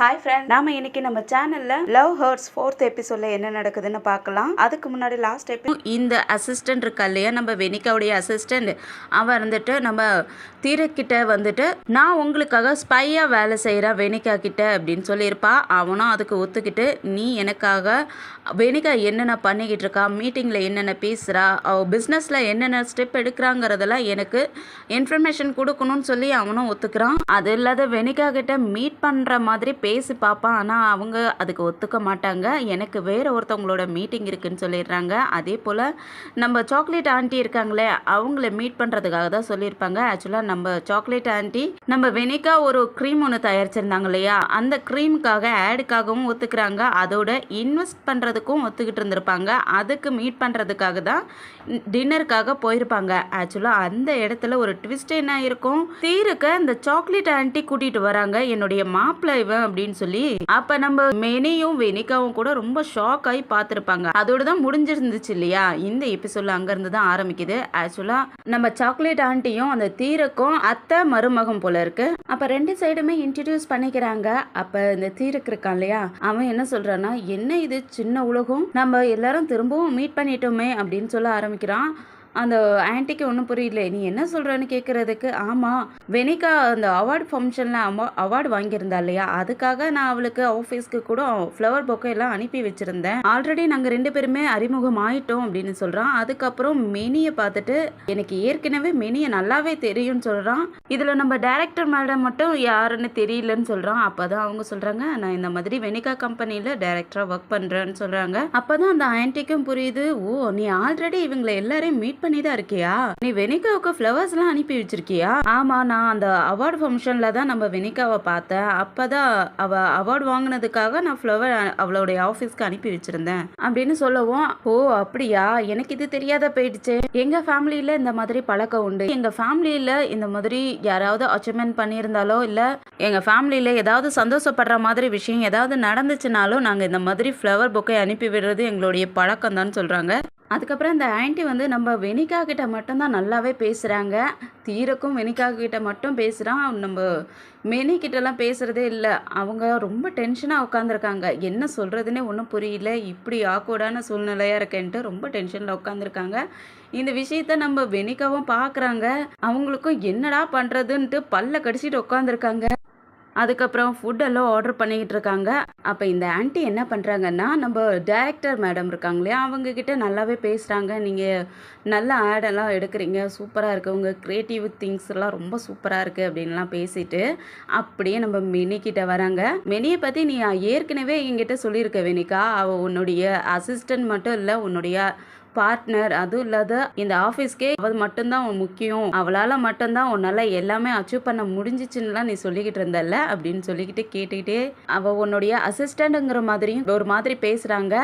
Hi friend, நாம இன்னைக்கு நம்ம சேனல்ல லவ் ஹர்ட்ஸ் 4th எபிசோட்ல என்ன நடக்குதுன்னு பார்க்கலாம். அதுக்கு முன்னாடி லாஸ்ட் இந்த அசிஸ்டன்ட் இருக்கா இல்லையா, நம்ம வெனிகாவுடைய அசிஸ்டன்ட், அவன் வந்துட்டு நம்ம தீரக்கிட்ட வந்துட்டு நான் உங்களுக்காக ஸ்பையா வேலை செய்கிறேன் வெனிகா கிட்ட அப்படின்னு சொல்லியிருப்பா. அவனும் அதுக்கு ஒத்துக்கிட்டு நீ எனக்காக வெனிகா என்னென்ன பண்ணிக்கிட்டு இருக்கா, மீட்டிங்கில் என்னென்ன பேசுகிறா, அவள் பிஸ்னஸில் என்னென்ன ஸ்டெப் எடுக்கிறாங்கிறதெல்லாம் எனக்கு இன்ஃபர்மேஷன் கொடுக்கணும்னு சொல்லி அவனும் ஒத்துக்கிறான். அது இல்லாத வெனிகா கிட்ட மீட் பண்ணுற மாதிரி பேசி பார்ப்பான். ஆனால் அவங்க அதுக்கு ஒத்துக்க மாட்டாங்க. எனக்கு வேறு ஒருத்தவங்களோட மீட்டிங் இருக்குன்னு சொல்லிடுறாங்க. அதே போல் நம்ம சாக்லேட் ஆண்டி இருக்காங்களே, அவங்கள மீட் பண்ணுறதுக்காக தான் சொல்லியிருப்பாங்க. ஆக்சுவலாக நம்ம சாக்லேட் ஆண்டி நம்ம வெனிகா ஒரு க்ரீம் ஒன்று தயாரிச்சிருந்தாங்க இல்லையா, அந்த க்ரீமுக்காக ஆடுக்காகவும் ஒத்துக்கிறாங்க. அதோட இன்வெஸ்ட் பண்ணுறதுக்கும் ஒத்துக்கிட்டு இருந்திருப்பாங்க. அதுக்கு மீட் பண்ணுறதுக்காக தான் டின்னருக்காக போயிருப்பாங்க. ஆக்சுவலாக அந்த இடத்துல ஒரு ட்விஸ்ட் என்ன இருக்கும், தீருக்க இந்த சாக்லேட் ஆண்டி கூட்டிகிட்டு வராங்க, என்னுடைய மாப்பிள்ளை இவன் அப்படின்னு சொல்லி. அப்ப நம்ம மெனியும் வெனிகாவும் கூட ரொம்ப ஷாக் ஆகி பார்த்துருப்பாங்க. அதோட தான் முடிஞ்சிருந்துச்சு இல்லையா. இந்த எபிசோட்ல அங்க இருந்து தான் ஆரம்பிக்குது. ஆக்சுவலா நம்ம சாக்லேட் ஆண்டியும் அந்த தீரக்கும் அத்தை மருமகம் போல இருக்கு. அப்ப ரெண்டு சைடுமே இன்ட்ரடியூஸ் பண்ணிக்கிறாங்க. அப்ப இந்த தீரக்கு இருக்கான் இல்லையா, அவன் என்ன சொல்றான்னா, என்ன இது சின்ன உலகம், நம்ம எல்லாரும் திரும்பவும் மீட் பண்ணிட்டோமே அப்படின்னு சொல்ல ஆரம்பிக்கிறான். அந்த ஆன்ட்டிக்கு ஒன்றும் புரியல, நீ என்ன சொல்கிறன்னு கேட்குறதுக்கு. ஆமாம், வெனிகா அந்த அவார்டு ஃபங்க்ஷனில் அவார்டு வாங்கியிருந்தா இல்லையா, அதுக்காக நான் அவளுக்கு ஆஃபீஸ்க்கு கூட ஃப்ளவர் பொக்கை எல்லாம் அனுப்பி வச்சுருந்தேன். ஆல்ரெடி நாங்கள் ரெண்டு பேருமே அறிமுகம் ஆயிட்டோம் அப்படின்னு சொல்கிறான். அதுக்கப்புறம் மெனியை பார்த்துட்டு எனக்கு ஏற்கனவே மெனியை நல்லாவே தெரியும்னு சொல்கிறான். இதில் நம்ம டைரக்டர் மேடம் மட்டும் யாருன்னு தெரியலன்னு சொல்கிறான். அப்போ தான் அவங்க சொல்கிறாங்க, நான் இந்த மாதிரி வெனிகா கம்பெனியில் டைரக்டராக ஒர்க் பண்ணுறேன்னு சொல்கிறாங்க. அப்போ தான் அந்த ஆன்ட்டிக்கும் புரியுது, ஓ நீ ஆல்ரெடி இவங்களை எல்லாரையும் மீட் பண்ணி தான் இருக்கியா, நீ வெனிகாவுக்கு ஃப்ளவர்ஸ் எல்லாம் அனுப்பி வச்சிருக்கியா. ஆமா, நான் அந்த அவார்டு ஃபங்க்ஷன்ல தான் நம்ம வெனிகாவை பார்த்தேன். அப்பதான் அவ அவார்டு வாங்கினதுக்காக நான் ஃப்ளவர் அவளுடைய ஆஃபீஸ்க்கு அனுப்பி வச்சிருந்தேன் அப்படின்னு சொல்லவும், ஓ அப்படியா, எனக்கு இது தெரியாத போயிடுச்சு. எங்க ஃபேமிலியில இந்த மாதிரி பழக்கம் உண்டு. எங்க ஃபேமிலியில இந்த மாதிரி யாராவது அச்சீவ்மெண்ட் பண்ணியிருந்தாலோ இல்ல எங்க ஃபேமிலியில ஏதாவது சந்தோஷப்படுற மாதிரி விஷயம் ஏதாவது நடந்துச்சுனாலும் நாங்க இந்த மாதிரி ஃப்ளவர் பொக்கை அனுப்பி விடுறது எங்களுடைய பழக்கம் தான் சொல்றாங்க. அதுக்கப்புறம் இந்த ஆன்ட்டி வந்து நம்ம வெனிகா கிட்ட மட்டும்தான் நல்லாவே பேசுகிறாங்க. தீரக்கும் வெனிகா கிட்ட மட்டும் பேசுகிறான். நம்ம மெனி கிட்டலாம் பேசுகிறதே இல்லை. அவங்க ரொம்ப டென்ஷனாக உட்காந்துருக்காங்க. என்ன சொல்கிறதுனே ஒன்றும் புரியல, இப்படி ஆக்வர்டான சூழ்நிலையாக இருக்கேன்ட்டு ரொம்ப டென்ஷனில் உட்காந்துருக்காங்க. இந்த விஷயத்த நம்ம வெனிகாவும் பார்க்குறாங்க. அவங்களுக்கும் என்னடா பண்ணுறதுன்ட்டு பல்ல கடிச்சிட்டு உட்காந்துருக்காங்க. அதுக்கப்புறம் ஃபுட்டெல்லாம் ஆர்டர் பண்ணிக்கிட்டு இருக்காங்க. அப்போ இந்த ஆன்ட்டி என்ன பண்ணுறாங்கன்னா, நம்ம டைரக்டர் மேடம் இருக்காங்க இல்லையா, அவங்கக்கிட்ட நல்லாவே பேசுகிறாங்க. நீங்கள் நல்ல ஆடெல்லாம் எடுக்கிறீங்க, சூப்பராக இருக்குது, உங்கள் க்ரியேட்டிவ் திங்ஸ் எல்லாம் ரொம்ப சூப்பராக இருக்குது அப்படின்லாம் பேசிட்டு அப்படியே நம்ம மெனிக்கிட்ட வராங்க. மெனியை பற்றி நீ ஏற்கனவே என்கிட்ட சொல்லியிருக்க வெனிகா, அவள் உன்னுடைய அசிஸ்டன்ட் மட்டும் இல்லை, உன்னுடைய பார்ட்னர். அதுவும் இல்லாத இந்த ஆஃபீஸ்க்கே அவள் மட்டும்தான் முக்கியம், அவளால் மட்டும்தான் உன்னால் எல்லாமே அச்சீவ் பண்ண முடிஞ்சிச்சுன்னுலாம் நீ சொல்லிக்கிட்டு இருந்தல்ல அப்படின்னு சொல்லிக்கிட்டு கேட்டுக்கிட்டே அவள் உன்னுடைய அசிஸ்டண்ட்டுங்கிற மாதிரியும் ஒரு மாதிரி பேசுகிறாங்க.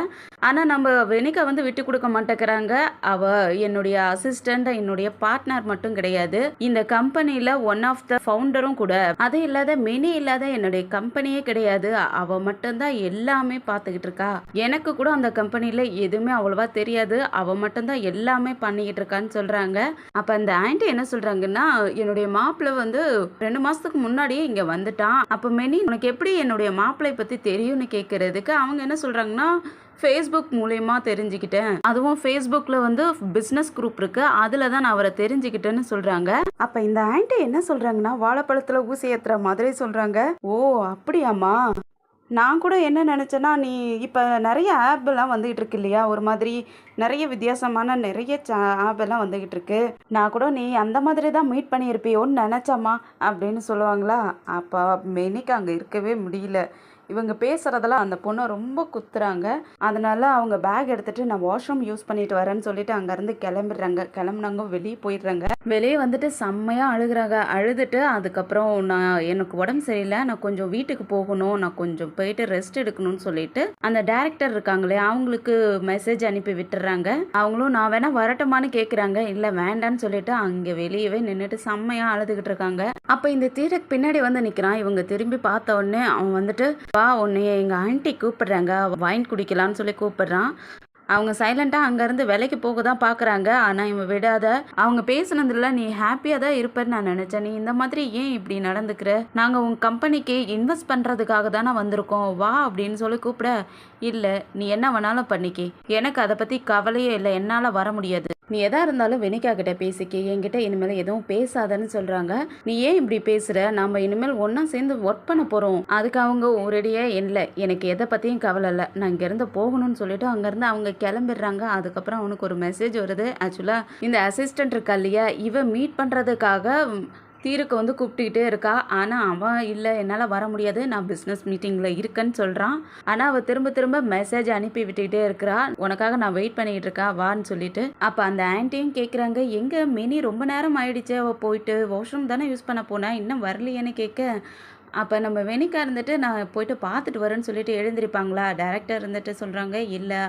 ஆனால் நம்ம வெனிகா வந்து விட்டு கொடுக்க மாட்டேங்கிறாங்க. அவள் என்னுடைய அசிஸ்டண்ட், என்னுடைய பார்ட்னர் மட்டும் கிடையாது, இந்த கம்பெனியில் ஒன் ஆஃப் த ஃபவுண்டரும் கூட. அது இல்லாத மெனி இல்லாத என்னுடைய கம்பெனியே கிடையாது. அவள் மட்டும்தான் எல்லாமே பார்த்துக்கிட்டு இருக்கா. எனக்கு கூட அந்த கம்பெனியில் எதுவுமே அவ்வளோவா தெரியாது, அவள் மட்டும்தான் எல்லாமே பண்ணிக்கிட்டு இருக்கான்னு சொல்கிறாங்க. அப்போ அந்த ஆன்ட்டி என்ன சொல்கிறாங்கன்னா, என்னுடைய மாப்பிள்ளை வந்து 2 மாதத்துக்கு முன்னாடியே இங்கே வந்துட்டான். அப்போ மெனி உனக்கு எப்படி என்னுடைய மாப்பிள்ளை பற்றி தெரியும்னு கேட்குறதுக்கு அவங்க என்ன சொல்கிறாங்கன்னா, ஃபேஸ்புக் மூலயமா தெரிஞ்சுக்கிட்டேன், அதுவும் ஃபேஸ்புக்கில் வந்து பிஸ்னஸ் குரூப் இருக்குது, அதில் தான் நான் அவரை தெரிஞ்சுக்கிட்டேன்னு சொல்கிறாங்க. அப்போ இந்த ஆன்ட்டி என்ன சொல்கிறாங்கன்னா, வாழைப்பழத்தில் ஊசி ஏற்றுற மாதிரி சொல்கிறாங்க. ஓ அப்படியாம்மா, நான் கூட என்ன நினச்சேன்னா, நீ இப்போ நிறைய ஆப்பெல்லாம் வந்துகிட்டு இருக்கு இல்லையா, ஒரு மாதிரி நிறைய வித்தியாசமான நிறைய ஆப் எல்லாம் வந்துகிட்டு இருக்கு, நான் கூட நீ அந்த மாதிரி தான் மீட் பண்ணியிருப்பியோன்னு நினச்சாம்மா அப்படின்னு சொல்லுவாங்களா. அப்போ மெனிக்கு அங்கே இருக்கவே முடியல. இவங்க பேசுகிறதெல்லாம் அந்த பொண்ணை ரொம்ப குத்துறாங்க. அதனால அவங்க பேக் எடுத்துகிட்டு நான் வாஷ்ரூம் யூஸ் பண்ணிட்டு வரேன்னு சொல்லிட்டு அங்கேருந்து கிளம்புனாங்க, வெளியே போயிடுறாங்க. வெளியே வந்துட்டு செம்மையாக அழுகுறாங்க. அழுதுட்டு அதுக்கப்புறம் நான் எனக்கு உடம்பு சரியில்லை, நான் கொஞ்சம் வீட்டுக்கு போகணும், நான் கொஞ்சம் போயிட்டு ரெஸ்ட் எடுக்கணும்னு சொல்லிட்டு அந்த டைரக்டர் இருக்காங்களே அவங்களுக்கு மெசேஜ் அனுப்பி விட்டுறாங்க. அவங்களும் நான் வேணா வரட்டுமான்னு கேட்குறாங்க. இல்லை வேண்டான்னு சொல்லிட்டு அங்கே வெளியவே நின்றுட்டு செம்மையாக அழுதுகிட்டு இருக்காங்க. அப்போ இந்த தீரக் பின்னாடி வந்து நிற்கிறான். இவங்க திரும்பி பார்த்த உடனே அவன் வந்துட்டு, வா உன்னைய எங்கள் ஆண்டி கூப்பிடுறாங்க, வைன் குடிக்கலான்னு சொல்லி கூப்பிடுறான். அவங்க சைலண்ட்டாக அங்கேருந்து வேலைக்கு போக தான் பார்க்குறாங்க. ஆனால் இவன் விடாத. அவங்க பேசுனதில் நீ ஹாப்பியாக தான் இருப்பேன்னு நான் நினச்சேன். நீ இந்த மாதிரி ஏன் இப்படி நடந்துக்கிற? நாங்கள் உங்கள் கம்பெனிக்கு இன்வெஸ்ட் பண்ணுறதுக்காக தானே வந்திருக்கோம், வா அப்படின்னு சொல்லி கூப்பிட, இல்லை நீ என்ன வேணாலும் பண்ணிக்கி, எனக்கு அதை பற்றி கவலையே இல்லை, என்னால் வர முடியாது, நீ எதா இருந்தாலும் வெனிகா கிட்ட பேசிக்கி, என்கிட்ட இனிமேல் எதுவும் பேசாதன்னு சொல்கிறாங்க. நீ ஏன் இப்படி பேசுகிற? நம்ம இனிமேல் ஒன்றா சேர்ந்து ஒர்க் பண்ண போகிறோம். அதுக்கு அவங்க ஒரேடியாக இல்லை, எனக்கு எதை பற்றியும் கவலை இல்லை, நான் இங்கேருந்து போகணும்னு சொல்லிட்டு அங்கேருந்து அவங்க கிளம்பிடுறாங்க. அதுக்கப்புறம் அவனுக்கு ஒரு மெசேஜ் வருது. ஆக்சுவலாக இந்த அசிஸ்டன்ட் இருக்கா இல்லையா, இவன் மீட் பண்ணுறதுக்காக தீருக்கு வந்து கூப்பிட்டுக்கிட்டே இருக்கா. ஆனால் அவன் இல்லை, என்னால் வர முடியாது, நான் பிஸ்னஸ் மீட்டிங்கில் இருக்கேன்னு சொல்கிறான். ஆனால் அவள் திரும்ப திரும்ப மெசேஜ் அனுப்பி விட்டுக்கிட்டே இருக்கிறா, உனக்காக நான் வெயிட் பண்ணிக்கிட்டு இருக்கா வான்னு சொல்லிட்டு. அப்போ அந்த ஆன்ட்டியும் கேட்குறாங்க, எங்கே மினி ரொம்ப நேரம் ஆயிடுச்சு, அவள் போயிட்டு வாஷ்ரூம் தானே யூஸ் பண்ண போனா, இன்னும் வரலையேன்னு கேட்க, அப்போ நம்ம வெனிகா இருந்துட்டு நான் போயிட்டு பார்த்துட்டு வரேன்னு சொல்லிட்டு எழுந்திருப்பாங்களா. டேரக்டர் இருந்துட்டு சொல்கிறாங்க, இல்லை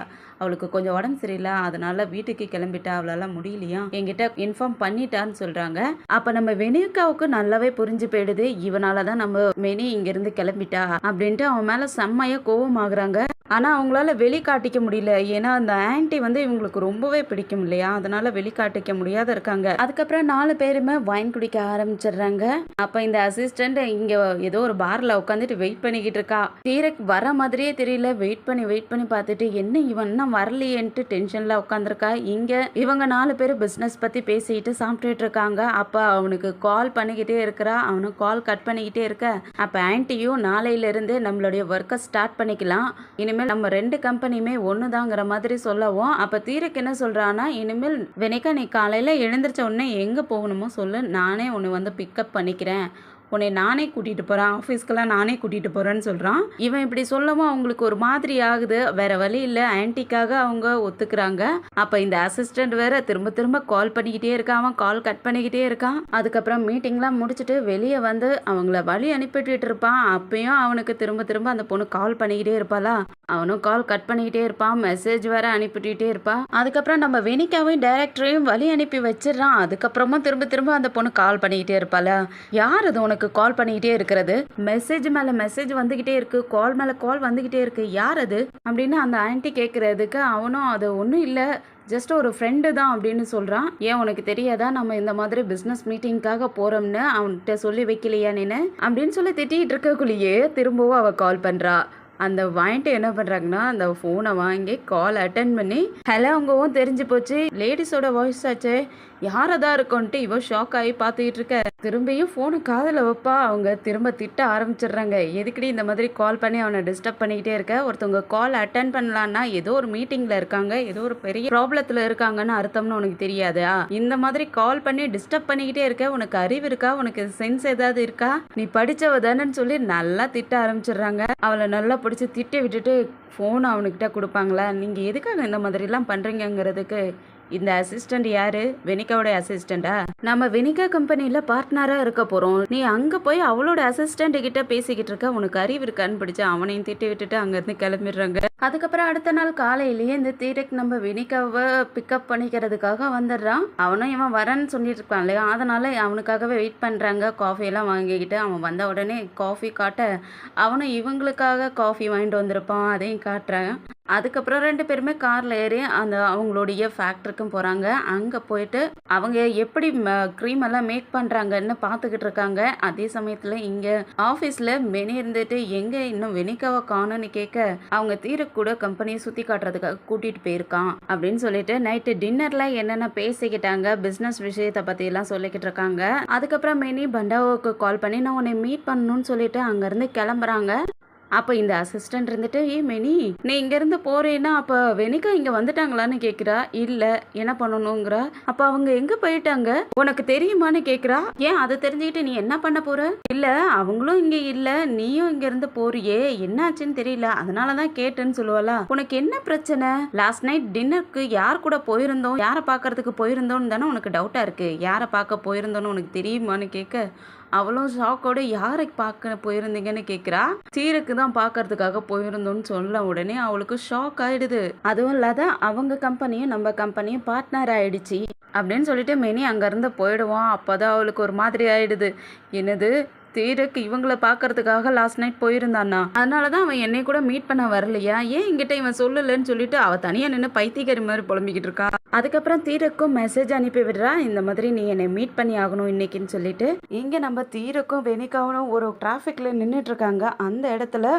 அவளுக்கு கொஞ்சம் உடம்பு சரியில்லை, அதனால வீட்டுக்கு கிளம்பிட்டா, அவளால் முடியலையா, என்கிட்ட இன்ஃபார்ம் பண்ணிட்டான்னு சொல்கிறாங்க. அப்போ நம்ம வெனிகாவுக்கு நல்லாவே புரிஞ்சு போயிடுது, இவனால தான் நம்ம மெனி இங்கேருந்து கிளம்பிட்டா அப்படின்ட்டு அவன் மேலே செம்மையாக கோவமாகறாங்க. ஆனால் அவங்களால வெளிக்காட்டிக்க முடியல, ஏன்னா அந்த ஆன்ட்டி வந்து இவங்களுக்கு ரொம்பவே பிடிக்கும் இல்லையா, அதனால வெளிக்காட்டிக்க முடியாத இருக்காங்க. அதுக்கப்புறம் 4 பேருமே வைன் குடிக்க ஆரம்பிச்சிடுறாங்க. அப்போ இந்த அசிஸ்டண்ட் இங்கே ஏதோ ஒரு பார்ல உட்காந்துட்டு வெயிட் பண்ணிக்கிட்டு இருக்கா. தீரக் வர மாதிரியே தெரியல, வெயிட் பண்ணி பார்த்துட்டு என்ன இவன் இன்னும் வரலையேன்ட்டு டென்ஷனில் உட்காந்துருக்கா. இங்கே இவங்க 4 பேர் பிஸ்னஸ் பற்றி பேசிக்கிட்டு சாப்பிட்டுட்டு இருக்காங்க. அப்போ அவனுக்கு கால் பண்ணிக்கிட்டே இருக்கிறா, அவனுக்கு கால் கட் பண்ணிக்கிட்டே இருக்க, அப்போ ஆன்ட்டியும் நாளையிலிருந்து நம்மளுடைய ஒர்க்கை ஸ்டார்ட் பண்ணிக்கலாம், இனிமேல் நம்ம 2 கம்பெனியுமே ஒன்று தாங்கிற மாதிரி சொல்லவும், அப்போ தீரக் என்ன சொல்கிறான்னா, இனிமேல் வெனிகா நீ காலையில் எழுந்திரிச்ச உடனே எங்கே போகணுமோ சொல்லு, நானே உன்னை வந்து பிக்கப் பண்ணிக்கிறேன், உன்னை நானே கூட்டிகிட்டு போகிறேன், ஆஃபீஸ்க்கெல்லாம் நானே கூட்டிகிட்டு போகிறேன்னு சொல்கிறான். இவன் இப்படி சொல்லவும் அவங்களுக்கு ஒரு மாதிரி ஆகுது. வேறு வழி இல்லை, ஆன்ட்டிக்காக அவங்க ஒத்துக்கிறாங்க. அப்போ இந்த அசிஸ்டண்ட் வேற திரும்ப திரும்ப கால் பண்ணிக்கிட்டே இருக்கான், அவன் கால் கட் பண்ணிக்கிட்டே இருக்கான். அதுக்கப்புறம் மீட்டிங்லாம் முடிச்சுட்டு வெளியே வந்து அவங்கள வழி அனுப்பிட்டு இருப்பான். அப்பயும் அவனுக்கு திரும்ப திரும்ப அந்த பொண்ணு கால் பண்ணிக்கிட்டே இருப்பாளா, அவனும் கால் கட் பண்ணிக்கிட்டே இருப்பான், மெசேஜ் வேற அனுப்பிட்டே இருப்பான். அதுக்கப்புறம் நம்ம வெனிகாவையும் டைரக்டரையும் வழி அனுப்பி வச்சிடறான். அதுக்கப்புறமா திரும்ப திரும்ப அந்த பொண்ணு கால் பண்ணிக்கிட்டே இருப்பாளா, யார் அது உனக்கு கால் பண்ணிக்கிட்டே இருக்கிறது, மெசேஜ் மேலே மெசேஜ் வந்துக்கிட்டே இருக்கு, கால் மேலே கால் வந்துக்கிட்டே இருக்கு, யார் அது அப்படின்னு அந்த ஆன்ட்டி கேட்குறதுக்கு அவனும் அது ஒன்றும் இல்லை, ஜஸ்ட் ஒரு ஃப்ரெண்டு தான் அப்படின்னு சொல்கிறான். ஏன் உனக்கு தெரியாதா நம்ம இந்த மாதிரி பிஸ்னஸ் மீட்டிங்காக போகிறோம்னு அவன்கிட்ட சொல்லி வைக்கலையா நீனு அப்படின்னு சொல்லி திட்டிகிட்டு இருக்கக்குள்ளேயே திரும்பவும் அவள் கால் பண்ணுறா. அந்த வாங்கிட்டு என்ன பண்ணுறாங்கன்னா, அந்த ஃபோனை வாங்கி கால் அட்டன் பண்ணி ஹலோ அவங்கவும் தெரிஞ்சு போச்சு, லேடிஸோட வாய்ஸ் ஆச்சு, யாரதான் இருக்கும்ன்ட்டு இவன் ஷாக் ஆகி பார்த்துக்கிட்டு இருக்க. திரும்பியும் ஃபோனு காதில் வைப்பா, அவங்க திரும்ப திட்ட ஆரம்பிச்சிடுறாங்க, எதுக்கடி இந்த மாதிரி கால் பண்ணி அவனை டிஸ்டர்ப் பண்ணிக்கிட்டே இருக்க, ஒருத்தவங்க கால் அட்டன் பண்ணலான்னா ஏதோ ஒரு மீட்டிங்கில் இருக்காங்க, ஏதோ ஒரு பெரிய ப்ராப்ளத்தில் இருக்காங்கன்னு அர்த்தம்னு உனக்கு தெரியாதா, இந்த மாதிரி கால் பண்ணி டிஸ்டர்ப் பண்ணிக்கிட்டே இருக்க, உனக்கு அறிவு இருக்கா, உனக்கு சென்ஸ் ஏதாவது இருக்கா, நீ படித்தவ தானேன்னு சொல்லி நல்லா திட்ட ஆரம்பிச்சிடுறாங்க. அவளை நல்லா பிடிச்சி திட்டி விட்டுட்டு ஃபோன் அவனுக்கிட்ட கொடுப்பாங்களா, நீங்கள் எதுக்காக இந்த மாதிரிலாம் பண்ணுறீங்கிறதுக்கு இந்த அசிஸ்டண்ட் யாரு, வெனிகாவோட அசிஸ்டண்டா, நம்ம வெனிகா கம்பெனியில் பார்ட்னராக இருக்க போகிறோம், நீ அங்கே போய் அவளோட அசிஸ்டண்ட் கிட்ட பேசிக்கிட்டு இருக்க, உனக்கு அறிவு இருக்கான்னு பிடிச்சா அவனையும் திட்டி விட்டுட்டு அங்கேருந்து கிளம்பிடுறாங்க. அதுக்கப்புறம் அடுத்த நாள் காலையிலேயே இந்த தீரக் நம்ம வெனிகாவை பிக்கப் பண்ணிக்கிறதுக்காக வந்துடுறான். அவனும் இவன் வரேன்னு சொல்லிட்டு இருப்பான் இல்லையா, அதனால அவனுக்காகவே வெயிட் பண்ணுறாங்க. காஃபியெல்லாம் வாங்கிக்கிட்டு அவன் வந்த உடனே காஃபி காட்ட, அவனும் இவங்களுக்காக காஃபி வாங்கிட்டு வந்திருப்பான், அதையும் காட்டுறான். அதுக்கப்புறம் 2 பேருமே காரில் ஏறி அந்த அவங்களுடைய ஃபேக்ட்ரிக்கும் போகிறாங்க. அங்கே போயிட்டு அவங்க எப்படி க்ரீம் எல்லாம் மேக் பண்ணுறாங்கன்னு பார்த்துக்கிட்டு இருக்காங்க. அதே சமயத்தில் இங்கே ஆஃபீஸில் மெனி இருந்துட்டு எங்கே இன்னும் வெனிகாவை காணும்னு கேட்க, அவங்க தீரக் கூட கம்பெனியை சுற்றி காட்டுறதுக்காக கூட்டிகிட்டு போயிருக்கான் அப்படின்னு சொல்லிட்டு நைட்டு டின்னரில் என்னென்ன பேசிக்கிட்டாங்க, பிஸ்னஸ் விஷயத்தை பற்றியெல்லாம் சொல்லிக்கிட்டு இருக்காங்க. அதுக்கப்புறம் மெனி பண்டாவுக்கு கால் பண்ணி நான் உன்னை மீட் பண்ணணும்னு சொல்லிட்டு அங்கேருந்து கிளம்புறாங்க. அப்போ இந்த அசிஸ்டன்ட் இருந்துட்டு, ஏ மெனி நீ இங்கேருந்து போறேன்னா அப்போ வெனிகா இங்கே வந்துட்டாங்களான்னு கேட்குறா. இல்லை என்ன பண்ணணுங்கிறா. அப்போ அவங்க எங்கே போயிட்டாங்க உனக்கு தெரியுமான்னு கேட்குறா. ஏன் அதை தெரிஞ்சுக்கிட்டு நீ என்ன பண்ண போற, இல்லை அவங்களும் இங்கே இல்லை நீயும் இங்கேருந்து போறியே என்னாச்சுன்னு தெரியல அதனால தான் கேட்டேன்னு சொல்லுவாளா. உனக்கு என்ன பிரச்சனை, லாஸ்ட் நைட் டின்னருக்கு யார் கூட போயிருந்தோம், யாரை பார்க்கறதுக்கு போயிருந்தோன்னு தானே உனக்கு டவுட்டாக இருக்குது, யாரை பார்க்க போயிருந்தோன்னு உனக்கு தெரியுமான்னு கேட்க, அவளும் ஷாக்கோட யாரை பார்க்க போயிருந்தீங்கன்னு கேட்குறா. தீரக்கு தான் பார்க்கறதுக்காக போயிருந்தோன்னு சொல்ல உடனே அவளுக்கு ஷாக் ஆயிடுது. அதுவும் இல்லாத அவங்க கம்பெனியும் நம்ம கம்பெனியும் பார்ட்னர் ஆயிடுச்சு அப்படின்னு சொல்லிட்டு மெனி அங்கேருந்து போயிடுவான். அப்போதான் அவளுக்கு ஒரு மாதிரி ஆயிடுது, என்னது தீரக் இவங்கள பார்க்கறதுக்காக லாஸ்ட் நைட் போயிருந்தானா, அதனால தான் அவன் என்னை கூட மீட் பண்ண வரலையா, ஏன் என்கிட்ட இவன் சொல்லலன்னு சொல்லிட்டு அவள் தனியாக நின்று பைத்தியக்காரி மாதிரி புலம்பிக்கிட்டு இருக்கா. அதுக்கப்புறம் தீரக்கும் மெசேஜ் அனுப்பி விடுறா, இந்த மாதிரி நீ என்னை மீட் பண்ணி ஆகணும் இன்னைக்குன்னு சொல்லிட்டு. இங்கே நம்ம தீரக்கும் வெனிகாவும் ஒரு டிராஃபிக்ல நின்றுட்டு இருக்காங்க. அந்த இடத்துல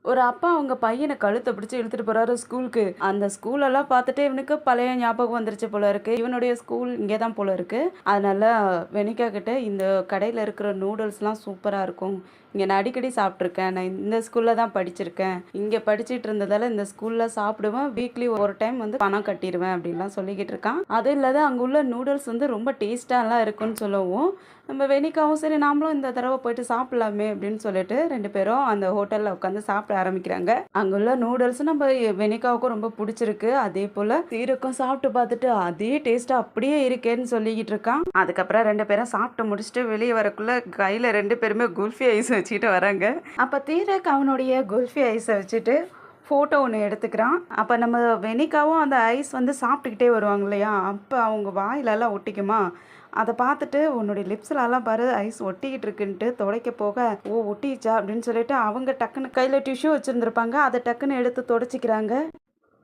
ஒரு அப்பா அவங்க பையனை கழுத்தை பிடிச்சி இழுத்துட்டு போறாரு ஸ்கூலுக்கு. அந்த ஸ்கூலெல்லாம் பார்த்துட்டு இவனுக்கு பழைய ஞாபகம் வந்துருச்சு போல இருக்கு. இவனுடைய ஸ்கூல் இங்கே தான் போல இருக்கு. அதனால வெனிகா கிட்ட இந்த கடையில் இருக்கிற நூடுல்ஸ்லாம் சூப்பராக இருக்கும், இங்கே நான் அடிக்கடி சாப்பிட்ருக்கேன், நான் இந்த ஸ்கூலில் தான் படிச்சிருக்கேன், இங்கே படிச்சுட்டு இருந்ததால் இந்த ஸ்கூலில் சாப்பிடுவேன், வீக்லி ஒரு டைம் வந்து பணம் கட்டிடுவேன் அப்படின்லாம் சொல்லிக்கிட்டு இருக்கான். அதுவும் இல்லாத அங்கே உள்ள நூடுல்ஸ் வந்து ரொம்ப டேஸ்ட்டாலாம் இருக்குன்னு சொல்லவும் நம்ம வெனிகாவும் சரி நாமளும் இந்த தடவை போயிட்டு சாப்பிடலாமே அப்படின்னு சொல்லிட்டு 2 பேரும் அந்த ஹோட்டலில் உட்காந்து சாப்பிட ஆரம்பிக்கிறாங்க. அங்கே உள்ள நூடுல்ஸ் நம்ம வெனிகாவுக்கும் ரொம்ப பிடிச்சிருக்கு. அதே போல் தீரக்கும் சாப்பிட்டு பார்த்துட்டு அதே டேஸ்ட்டாக அப்படியே இருக்கேன்னு சொல்லிக்கிட்டு இருக்கான். அதுக்கப்புறம் 2 பேரும் சாப்பிட்டு முடிச்சுட்டு வெளியே வரக்குள்ள கையில் 2 பேருமே குல்ஃபி ஐஸ் வச்சுக்கிட்டு வராங்க. அப்போ தீரக் அவனுடைய குல்ஃபி ஐஸை வச்சுட்டு ஃபோட்டோ ஒன்று எடுத்துக்கிறான். அப்போ நம்ம வெனிகாவும் அந்த ஐஸ் வந்து சாப்பிட்டுக்கிட்டே வருவாங்க இல்லையா, அப்போ அவங்க வாயிலெல்லாம் ஒட்டிக்குமா, அதை பார்த்துட்டு உன்னுடைய லிப்ஸ்லலாம் பாரு ஐஸ் ஒட்டிக்கிட்டு இருக்குன்ட்டு துடைக்க போக, ஓ ஒட்டிச்சா அப்படின்னு சொல்லிட்டு அவங்க டக்குன்னு கையில் டிஷ்யூ வச்சுருந்துருப்பாங்க, அதை டக்குன்னு எடுத்து துடைச்சிக்கிறாங்க.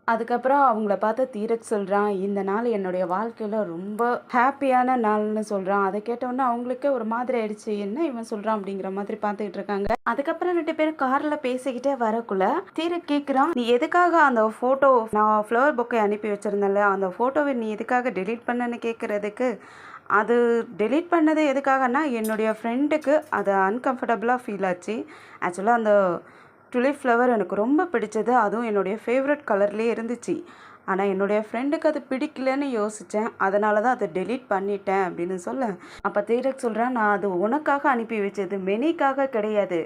அதுக்கப்புறம் அவங்கள பார்த்து தீரக் சொல்கிறான், இந்த நாள் என்னுடைய வாழ்க்கையில் ரொம்ப ஹாப்பியான நாள்னு சொல்கிறான். அதை கேட்டோன்னே அவங்களுக்கே ஒரு மாதிரி ஆயிடுச்சு, என்ன இவன் சொல்கிறான் அப்படிங்கிற மாதிரி பார்த்துக்கிட்டு இருக்காங்க. அதுக்கப்புறம் 2 பேரும் காரில் பேசிக்கிட்டே வரக்குள்ள தீரக் கேட்குறான், நீ எதுக்காக அந்த ஃபோட்டோ நான் ஃப்ளவர் பொக்கை அனுப்பி வச்சுருந்தேன்ல, அந்த ஃபோட்டோவை நீ எதுக்காக டெலீட் பண்ணன்னு கேட்குறதுக்கு, அது டெலீட் பண்ணது எதுக்காகனா என்னுடைய ஃப்ரெண்டுக்கு அது அன்கம்ஃபர்டபுளாக ஃபீல் ஆச்சு. ஆக்சுவலாக அந்த டுலிப் ஃப்ளவர் எனக்கு ரொம்ப பிடிச்சது, அதுவும் என்னுடைய ஃபேவரட் கலர்லேயே இருந்துச்சு. ஆனால் என்னுடைய ஃப்ரெண்டுக்கு அது பிடிக்கலன்னு யோசித்தேன், அதனால தான் அதை டெலீட் பண்ணிட்டேன் அப்படின்னு சொல்ல. அப்போ தீரக் சொல்கிறேன், நான் அது உனக்காக அனுப்பி வச்சது, மெனிக்காக கிடையாது.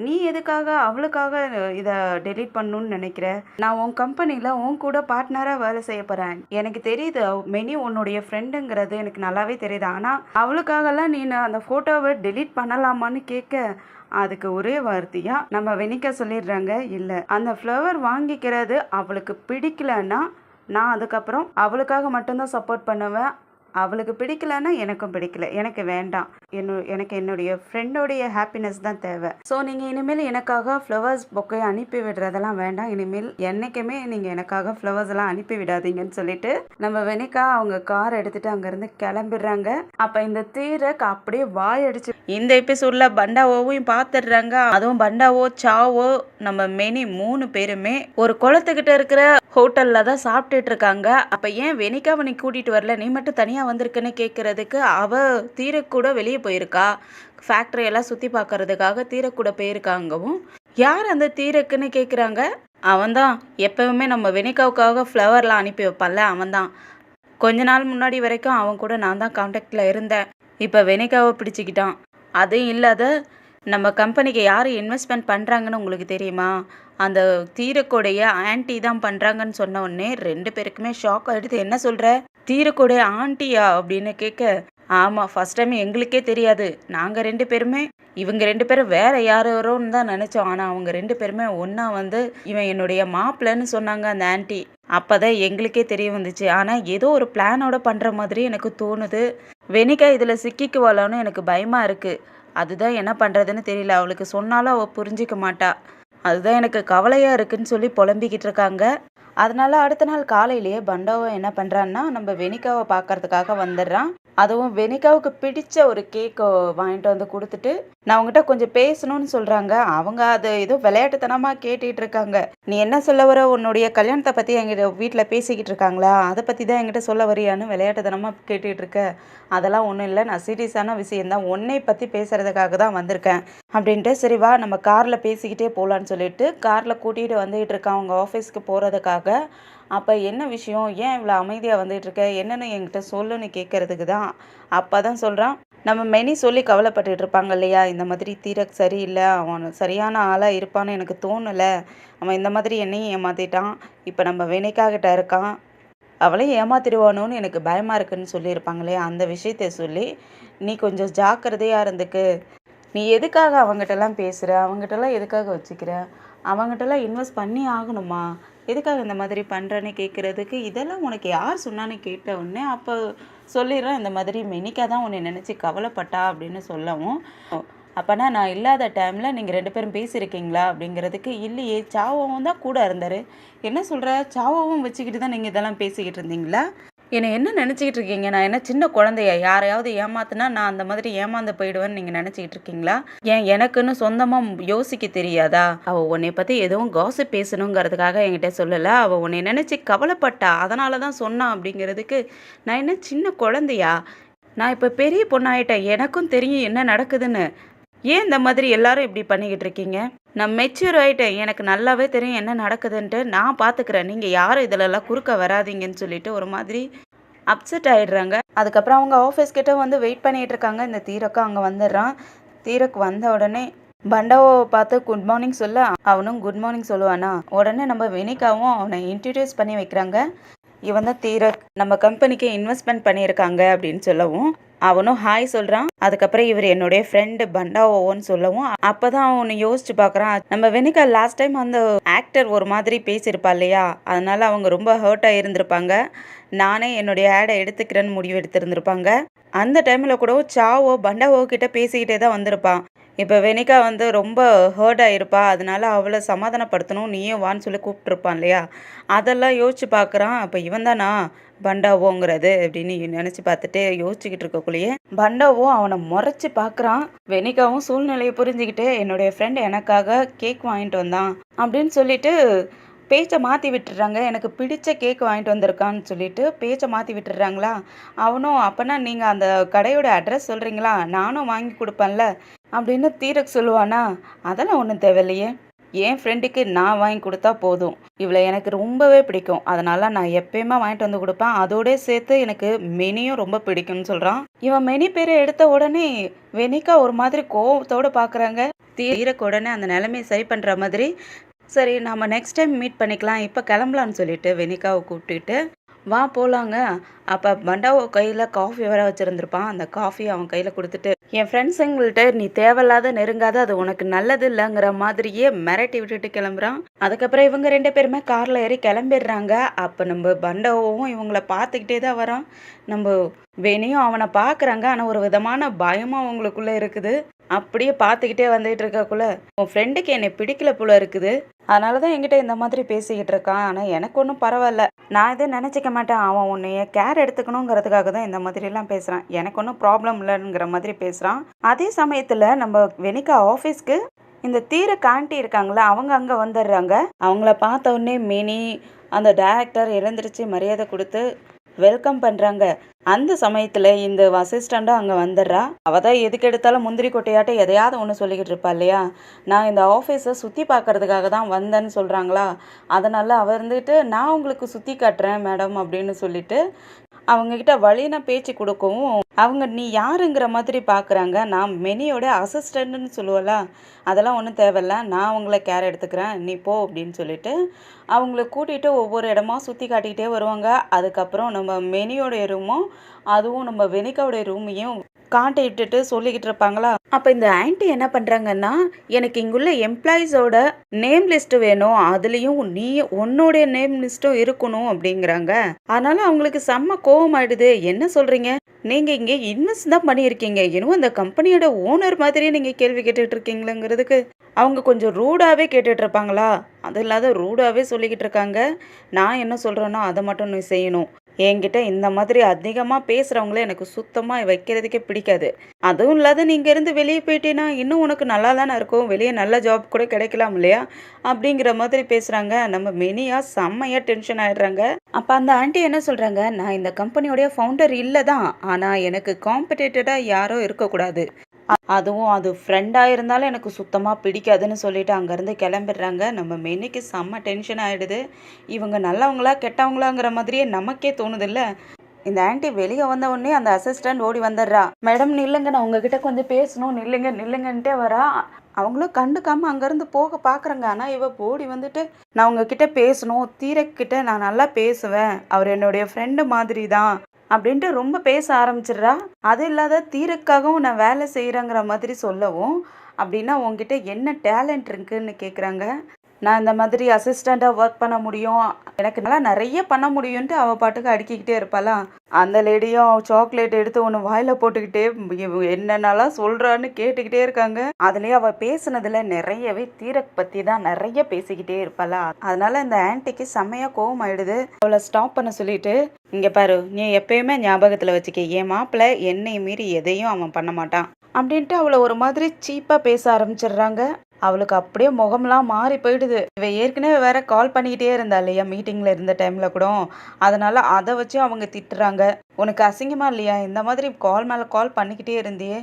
நீ எதுக்காக அவளுக்காக இதை டெலீட் பண்ணணும்னு நினைக்கிற? நான் உன் கம்பெனியில் உன் கூட பார்ட்னராக வேலை செய்ய போகிறேன். எனக்கு தெரியுது மெனி உன்னுடைய ஃப்ரெண்டுங்கிறது எனக்கு நல்லாவே தெரியுது. ஆனால் அவளுக்காகலாம் நீ அந்த ஃபோட்டோவை டெலீட் பண்ணலாமான்னு கேட்க, அதுக்கு ஒரே வார்த்தையா நம்ம வெனிகா சொல்லிடுறாங்க, இல்லை அந்த ஃப்ளவர் வாங்கிக்கிறது அவளுக்கு பிடிக்கலன்னா நான் அதுக்கப்புறம் அவளுக்காக மட்டும்தான் சப்போர்ட் பண்ணுவேன், அவளுக்கு பிடிக்கலன்னா எனக்கும் பிடிக்கல, எனக்கு வேண்டாம், எனக்கு என்னுடைய ஃப்ரெண்டோடைய ஹாப்பினஸ் தான் தேவை. ஸோ நீங்கள் இனிமேல் எனக்காக ஃப்ளவர்ஸ் பொக்கை அனுப்பி விடுறதெல்லாம் வேண்டாம், இனிமேல் என்றைக்குமே நீங்கள் எனக்காக ஃப்ளவர்ஸ் எல்லாம் அனுப்பி விடாதீங்கன்னு சொல்லிட்டு நம்ம வெனிகா அவங்க கார் எடுத்துட்டு அங்கேருந்து கிளம்பிடுறாங்க. அப்போ இந்த தீரக் அப்படியே வாயடிச்சு இந்த எபிசோடில் பண்டாவோவையும் பார்த்துடுறாங்க. அதுவும் பண்டாவோ சாவோ நம்ம மெனி 3 பேருமே ஒரு குளத்துக்கிட்ட இருக்கிற ஹோட்டலில் தான் சாப்பிட்டுட்டு இருக்காங்க. அப்போ ஏன் வெனிகாவை நீ கூட்டிகிட்டு வரல, நீ மட்டும் தனியாக வந்திருக்குன்னு கேட்குறதுக்கு அவள் தீரக் கூட வெளியே போயிருக்கா, ஃபேக்ட்ரியெல்லாம் சுற்றி பார்க்கறதுக்காக தீரக் கூட போயிருக்காங்கவும். யார் அந்த தீரக்குன்னு கேட்குறாங்க. அவன்தான் எப்பவுமே நம்ம வெனிகாவுக்காக ஃப்ளவர்லாம் அனுப்பி வைப்பான்ல, அவன்தான். கொஞ்ச நாள் முன்னாடி வரைக்கும் அவன் கூட நான் தான் கான்டாக்டில் இருந்தேன், இப்போ வெனிகாவை பிடிச்சிக்கிட்டான். அதுவும் இல்லாத நம்ம கம்பெனிக்கு யார் இன்வெஸ்ட்மெண்ட் பண்ணுறாங்கன்னு உங்களுக்கு தெரியுமா, அந்த தீரக்கோடைய ஆன்ட்டி தான் பண்ணுறாங்கன்னு சொன்ன உடனே 2 பேருக்குமே ஷாக் ஆகிடுது. என்ன சொல்கிற, தீரக்கோடைய ஆன்ட்டியா அப்படின்னு கேட்க, ஆமாம் ஃபஸ்ட் டைம் எங்களுக்கே தெரியாது, நாங்கள் 2 பேருமே இவங்க 2 பேரும் வேற யாரோன்னு தான் நினச்சோம், ஆனால் அவங்க 2 பேருமே ஒன்றா வந்து இவன் என்னுடைய மாப்பிள்ளைன்னு சொன்னாங்க அந்த ஆன்ட்டி. அப்போ தான் எங்களுக்கே தெரிய வந்துச்சு, ஆனால் ஏதோ ஒரு பிளானோட பண்ணுற மாதிரி எனக்கு தோணுது. வெனிகா இதில் சிக்கிக்குவாளான்னு எனக்கு பயமாக இருக்குது, அதுதான் என்ன பண்ணுறதுன்னு தெரியல, அவளுக்கு சொன்னாலும் அவள் புரிஞ்சிக்க மாட்டா, அதுதான் எனக்கு கவலையாக இருக்குன்னு சொல்லி புலம்பிக்கிட்டு இருக்காங்க. அதனால அடுத்த நாள் காலையிலேயே பண்டாவை என்ன பண்ணுறான்னா நம்ம வெனிகாவை பார்க்கறதுக்காக வந்துடுறான். அதுவும் வெனிகாவுக்கு பிடிச்ச ஒரு கேக் வாங்கிட்டு வந்து கொடுத்துட்டு நான் அவங்ககிட்ட கொஞ்சம் பேசணும்னு சொல்கிறாங்க. அவங்க அது ஏதோ விளையாட்டுத்தனமாக கேட்டுட்டு இருக்காங்க. நீ என்ன சொல்ல வர, உன்னுடைய கல்யாணத்தை பற்றி எங்கிட்ட வீட்டில் பேசிக்கிட்டு இருக்காங்களா, அதை பற்றி தான் என்கிட்ட சொல்ல வரியான்னு விளையாட்டுத்தனமாக கேட்டுட்டு இருக்க. அதெல்லாம் ஒன்றும் இல்லை, நான் சீரியஸான விஷயந்தான், உன்னை பற்றி பேசுகிறதுக்காக தான் வந்திருக்கேன் அப்படின்ட்டு. சரி வா நம்ம காரில் பேசிக்கிட்டே போகலான்னு சொல்லிட்டு காரில் கூட்டிகிட்டு வந்துகிட்டு இருக்கான் அவங்க ஆஃபீஸ்க்கு போகிறதுக்காக. அப்போ என்ன விஷயம், ஏன் இவ்வளோ அமைதியாக வந்துகிட்ருக்க, என்னென்னு என்கிட்ட சொல்லுன்னு கேட்குறதுக்கு தான். அப்போ தான் சொல்கிறான், நம்ம மெனி சொல்லி கவலைப்பட்டுட்டு இருப்பாங்க இல்லையா, இந்த மாதிரி தீரக் சரியில்லை, அவன் சரியான ஆளாக இருப்பான்னு எனக்கு தோணலை, அவன் இந்த மாதிரி என்னையும் ஏமாற்றிட்டான், இப்போ நம்ம வெனிகாகிட்ட இருக்கான், அவளையும் ஏமாத்திடுவானோன்னு எனக்கு பயமாக இருக்குன்னு சொல்லியிருப்பாங்க இல்லையா, அந்த விஷயத்த சொல்லி நீ கொஞ்சம் ஜாக்கிரதையாக இருந்துக்கு, நீ எதுக்காக அவங்ககிட்டலாம் பேசுகிற, அவங்ககிட்டலாம் எதுக்காக வச்சுக்கிற, அவங்ககிட்டலாம் இன்வெஸ்ட் பண்ணி ஆகணுமா, எதுக்காக இந்த மாதிரி பண்ணுறேன்னு கேட்குறதுக்கு, இதெல்லாம் உனக்கு யார் சொன்னான்னு கேட்ட உடனே அப்போ சொல்லிடுறேன், இந்த மாதிரி மெனிகா தான் உன்னை நினச்சி கவலைப்பட்டா அப்படின்னு சொல்லவும். அப்போனா நான் இல்லாத டைமில் நீங்கள் 2 பேரும் பேசியிருக்கீங்களா அப்படிங்கிறதுக்கு, இல்லையே சாவோவும் தான் கூட இருந்தார். என்ன சொல்கிற, சாவோவும் வச்சுக்கிட்டு தான் நீங்கள் இதெல்லாம் பேசிக்கிட்டு இருந்தீங்களா? என்னை என்ன நினச்சிக்கிட்டு இருக்கீங்க? நான் என்ன சின்ன குழந்தையா? யாரையாவது ஏமாத்துனா நான் அந்த மாதிரி ஏமாந்து போயிடுவேன்னு நீங்கள் நினச்சிக்கிட்டு இருக்கீங்களா? ஏன் எனக்குன்னு சொந்தமாக யோசிக்க தெரியாதா? அவள் உன்னை பற்றி எதுவும் காசிப் பேசணுங்கிறதுக்காக என்கிட்ட சொல்லலை. அவள் உன்னை நினச்சி கவலைப்பட்டா, அதனால தான் சொன்னா அப்படிங்கிறதுக்கு நான் என்ன சின்ன குழந்தையா? நான் இப்போ பெரிய பொண்ணாயிட்டேன். எனக்கும் தெரியும் என்ன நடக்குதுன்னு. ஏன் இந்த மாதிரி எல்லாரும் இப்படி பண்ணிக்கிட்டு இருக்கீங்க? நான் மெச்சூர் ஆயிட்டேன். எனக்கு நல்லாவே தெரியும் என்ன நடக்குதுன்ட்டு. நான் பார்த்துக்கிறேன். நீங்கள் யாரும் இதிலெல்லாம் குறுக்க வராதீங்கன்னு சொல்லிட்டு ஒரு மாதிரி அப்செட் ஆயிடுறாங்க. அதுக்கப்புறம் அவங்க ஆஃபீஸ் கிட்ட வந்து வெயிட் பண்ணிட்டு இருக்காங்க. இந்த தீரக்கும் அங்கே வந்துடுறான். தீரக் வந்த உடனே பண்டாவை பார்த்து குட் மார்னிங் சொல்ல, அவனும் குட் மார்னிங் சொல்லுவானா. உடனே நம்ம வெனிகாவும் அவனை இன்ட்ரடியூஸ் பண்ணி வைக்கிறாங்க. இவன் தான் தீரக், நம்ம கம்பெனிக்கு இன்வெஸ்ட்மெண்ட் பண்ணியிருக்காங்க அப்படின்னு சொல்லவும் அவனும் ஹாய் சொல்கிறான். அதுக்கப்புறம் இவர் என்னுடைய ஃப்ரெண்டு பண்டாவோன்னு சொல்லவும் அப்போ தான் அவனை யோசிச்சு பார்க்குறான். நம்ம வெனிகா லாஸ்ட் டைம் அந்த ஆக்டர் ஒரு மாதிரி பேசியிருப்பா இல்லையா, அதனால அவங்க ரொம்ப ஹர்ட் ஆகியிருந்திருப்பாங்க. நானே என்னுடைய ஆடை எடுத்துக்கிறேன்னு முடிவு எடுத்திருந்திருப்பாங்க. அந்த டைமில் கூட சாவோ பண்டாவோ கிட்ட பேசிக்கிட்டே தான் வந்திருப்பான். இப்போ வெனிகா வந்து ரொம்ப ஹர்ட் ஆகிருப்பா, அதனால அவளை சமாதானப்படுத்தணும், நீயும் வான்னு சொல்லி கூப்பிட்டுருப்பான் இல்லையா, அதெல்லாம் யோசிச்சு பார்க்குறான். அப்போ இவன் தானா பண்டாவோங்கிறது அப்படின்னு நினச்சி பார்த்துட்டு யோசிச்சுக்கிட்டு இருக்கக்குள்ளேயே பண்டாவோ அவனை முறைச்சி பார்க்குறான். வெனிகாவும் சூழ்நிலையை புரிஞ்சுக்கிட்டு என்னுடைய ஃப்ரெண்ட் எனக்காக கேக் வாங்கிட்டு வந்தான் அப்படின்னு சொல்லிட்டு பேச்சை மாற்றி விட்டுடுறாங்க. எனக்கு பிடிச்ச கேக் வாங்கிட்டு வந்திருக்கான்னு சொல்லிட்டு பேச்சை மாற்றி விட்டுடுறாங்களா. அவனும் அப்போனா நீங்கள் அந்த கடையோட அட்ரஸ் சொல்கிறீங்களா, நானும் வாங்கி கொடுப்பேன்ல அப்படின்னு தீரக் சொல்லுவானா. அதெல்லாம் ஒன்றும் தேவையில்லையே, என் ஃப்ரெண்டுக்கு நான் வாங்கி கொடுத்தா போதும். இவளை எனக்கு ரொம்பவே பிடிக்கும், அதனால நான் எப்பயுமே வாங்கிட்டு வந்து கொடுப்பேன். அதோட சேர்த்து எனக்கு மெனியும் ரொம்ப பிடிக்கும்னு சொல்கிறான். இவன் மெனி பேரை எடுத்த உடனே வெனிகா ஒரு மாதிரி கோவத்தோடு பார்க்குறாங்க. தீரக் உடனே அந்த நிலைமையை சரி பண்ணுற மாதிரி, சரி நம்ம நெக்ஸ்ட் டைம் மீட் பண்ணிக்கலாம், இப்போ கிளம்பலான்னு சொல்லிட்டு வெனிகாவை கூப்பிட்டுட்டு வா போகலாங்க. அப்போ பண்டாவோ கையில் காஃபி வர வச்சுருந்துருப்பான். அந்த காஃபி அவன் கையில் கொடுத்துட்டு, என் ஃப்ரெண்ட்ஸுங்கள்ட்ட நீ தேவையில்லாத நெருங்காத, அது உனக்கு நல்லது இல்லைங்கிற மாதிரியே மிரட்டி விட்டுட்டு கிளம்புறான். அதுக்கப்புறம் இவங்க 2 பேருமே காரில் ஏறி கிளம்பிடுறாங்க. அப்போ நம்ம பண்டாவும் இவங்கள பார்த்துக்கிட்டே தான் வரான். நம்ம வெனியும் அவனை பார்க்குறாங்க. ஆனால் ஒரு விதமான பயமும் அவங்களுக்குள்ளே இருக்குது. அப்படியே பார்த்துக்கிட்டே வந்துகிட்டு இருக்கக்குள்ள, உன் ஃப்ரெண்டுக்கு என்னை பிடிக்கல போல இருக்குது, அதனால தான் என்கிட்ட இந்த மாதிரி பேசிக்கிட்டு இருக்கான். ஆனால் எனக்கு ஒன்றும் பரவாயில்ல, நான் இதை நினச்சிக்க மாட்டேன். அவன் உன்னைய கேர் எடுத்துக்கணுங்கிறதுக்காக தான் இந்த மாதிரிலாம் பேசுகிறான், எனக்கு ஒன்றும் ப்ராப்ளம் இல்லைங்கிற மாதிரி பேசுகிறான். அதே சமயத்தில் நம்ம வெனிகா ஆஃபீஸ்க்கு இந்த தீரக் ஆண்டி இருக்காங்களா, அவங்க அங்கே வந்துடுறாங்க. அவங்கள பார்த்த உடனே மினி அந்த டைரக்டர் எழுந்திரிச்சு மரியாதை கொடுத்து வெல்கம் பண்ணுறாங்க. அந்த சமயத்தில் இந்த அசிஸ்டண்ட்டும் அங்கே வந்துடுறா. அவள் தான் எதுக்கு எடுத்தாலும் முந்திரி கொட்டையாட்ட எதையாவது ஒன்று சொல்லிக்கிட்டு இருப்பா இல்லையா. நான் இந்த ஆஃபீஸை சுற்றி பார்க்கறதுக்காக தான் வந்தேன்னு சொல்கிறாங்களா, அதனால் அவள் இருந்துட்டு நான் உங்களுக்கு சுற்றி காட்டுறேன் மேடம் அப்படின்னு சொல்லிட்டு அவங்கக்கிட்ட வழினா பேச்சு கொடுக்கவும் அவங்க நீ யாருங்கிற மாதிரி பார்க்குறாங்க. நான் மெனியோட அசிஸ்டண்ட்டுன்னு சொல்லுவலா, அதெல்லாம் ஒன்றும் தேவையில்ல, நான் அவங்கள கேர் எடுத்துக்கிறேன், நீ போ அப்படின்னு சொல்லிட்டு அவங்கள கூட்டிகிட்டு ஒவ்வொரு இடமா சுற்றி காட்டிக்கிட்டே வருவாங்க. அதுக்கப்புறம் நம்ம மெனியோடைய ரூமும் அதுவும் நம்ம வெனிகாவுடைய ரூமையும் காட்டி விட்டுட்டு சொல்லிக்கிட்டு இருப்பாங்களா. அப்போ இந்த ஆன்ட்டி என்ன பண்ணுறாங்கன்னா, எனக்கு இங்குள்ள எம்ப்ளாயீஸோட நேம் லிஸ்ட்டு வேணும், அதுலேயும் நீ உன்னோடைய நேம் லிஸ்ட்டும் இருக்கணும் அப்படிங்கிறாங்க. அதனால அவங்களுக்கு செம்ம கோவம் ஆயிடுது. என்ன சொல்கிறீங்க, நீங்கள் இங்கே இன்வெஸ்ட் தான் பண்ணியிருக்கீங்க, இன்னும் அந்த கம்பெனியோட ஓனர் மாதிரியே நீங்கள் கேள்வி கேட்டுட்டு இருக்கீங்களேங்கிறதுக்கு அவங்க கொஞ்சம் ரூடாகவே கேட்டுட்டு இருப்பாங்களா. அது இல்லாத ரூடாகவே சொல்லிக்கிட்டு இருக்காங்க. நான் என்ன சொல்கிறேனோ அதை மட்டும் நீ செய்யணும். என்கிட்ட இந்த மாதிரி அதிகமாக பேசுகிறவங்களே எனக்கு சுத்தமாக வைக்கிறதுக்கே பிடிக்காது. அதுவும் இல்லாத நீங்கள் இருந்து வெளியே போயிட்டேன்னா இன்னும் உனக்கு நல்லா தானே இருக்கும், வெளியே நல்ல ஜாப் கூட கிடைக்கலாம் இல்லையா அப்படிங்கிற மாதிரி பேசுகிறாங்க. நம்ம மெனியாக செம்மையாக டென்ஷன் ஆகிடுறாங்க. அப்போ அந்த ஆண்டி என்ன சொல்கிறாங்க, நான் இந்த கம்பெனியோடைய ஃபவுண்டர் இல்லை தான், ஆனால் எனக்கு காம்படேட்டடாக யாரும் இருக்கக்கூடாது, அதுவும் அது ஃப்ரெண்டாக இருந்தாலும் எனக்கு சுத்தமாக பிடிக்காதுன்னு சொல்லிட்டு அங்கேருந்து கிளம்பிடுறாங்க. நம்ம மெனிக்கு செம்ம டென்ஷன் ஆகிடுது. இவங்க நல்லவங்களா கெட்டவங்களாங்கிற மாதிரியே நமக்கே தோணுதில்ல. இந்த ஆண்டி வெளியே வந்த உடனே அந்த அசிஸ்டண்ட் ஓடி வந்துடுறா. மேடம் நில்லுங்க, நான் உங்ககிட்ட கொஞ்சம் பேசணும், நில்லுங்க நில்லுங்கன்ட்டே வரா. அவங்களும் கண்டுக்காமல் அங்கேருந்து போக பார்க்குறாங்க. ஆனால் இவ ஓடி வந்துட்டு, நான் உங்ககிட்ட பேசணும், தீரக்கிட்ட நான் நல்லா பேசுவேன், அவர் என்னுடைய ஃப்ரெண்டு மாதிரி தான் அப்படின்ட்டு ரொம்ப பேச ஆரம்பிச்சிடுறா. அது இல்லாத தீரக்காகவும் நான் வேலை செய்கிறேங்கிற மாதிரி சொல்லவும், அப்படின்னா உங்ககிட்ட என்ன டேலண்ட் இருக்குன்னு கேட்குறாங்க. நான் இந்த மாதிரி அசிஸ்டண்ட்டாக ஒர்க் பண்ண முடியும், எனக்கு நல்லா நிறைய பண்ண முடியும்ன்ட்டு அவள் பாட்டுக்கு அடுக்கிக்கிட்டே இருப்பாளா. அந்த லேடியும் சாக்லேட் எடுத்து ஒன்று வாயில போட்டுக்கிட்டே என்னென்னலாம் சொல்கிறான்னு கேட்டுக்கிட்டே இருக்காங்க. அதுலேயே அவள் பேசுனதில் நிறையவே தீரக் பற்றி தான் நிறைய பேசிக்கிட்டே இருப்பாளா. அதனால இந்த ஆன்ட்டிக்கு செம்மையாக கோவம் ஆயிடுது. அவளை ஸ்டாப் பண்ண சொல்லிட்டு, இங்கே பாரு, நீ எப்பயுமே ஞாபகத்தில் வச்சுக்க, என் மாப்பிள்ளை என்னை மீறி எதையும் அவன் பண்ண மாட்டான் அப்படின்ட்டு அவளை ஒரு மாதிரி சீப்பாக பேச ஆரம்பிச்சிடுறாங்க. அவளுக்கு அப்படியே முகம்லாம் மாறி போயிடுது. இவ ஏற்கனவே வேற கால் பண்ணிக்கிட்டே இருந்தா இல்லையா மீட்டிங்கில் இருந்த டைமில் கூட. அதனால அதை வச்சு அவங்க திட்டுறாங்க. உனக்கு அசிங்கமா இல்லையா, இந்த மாதிரி கால் மேலே கால் பண்ணிக்கிட்டே இருந்தியே,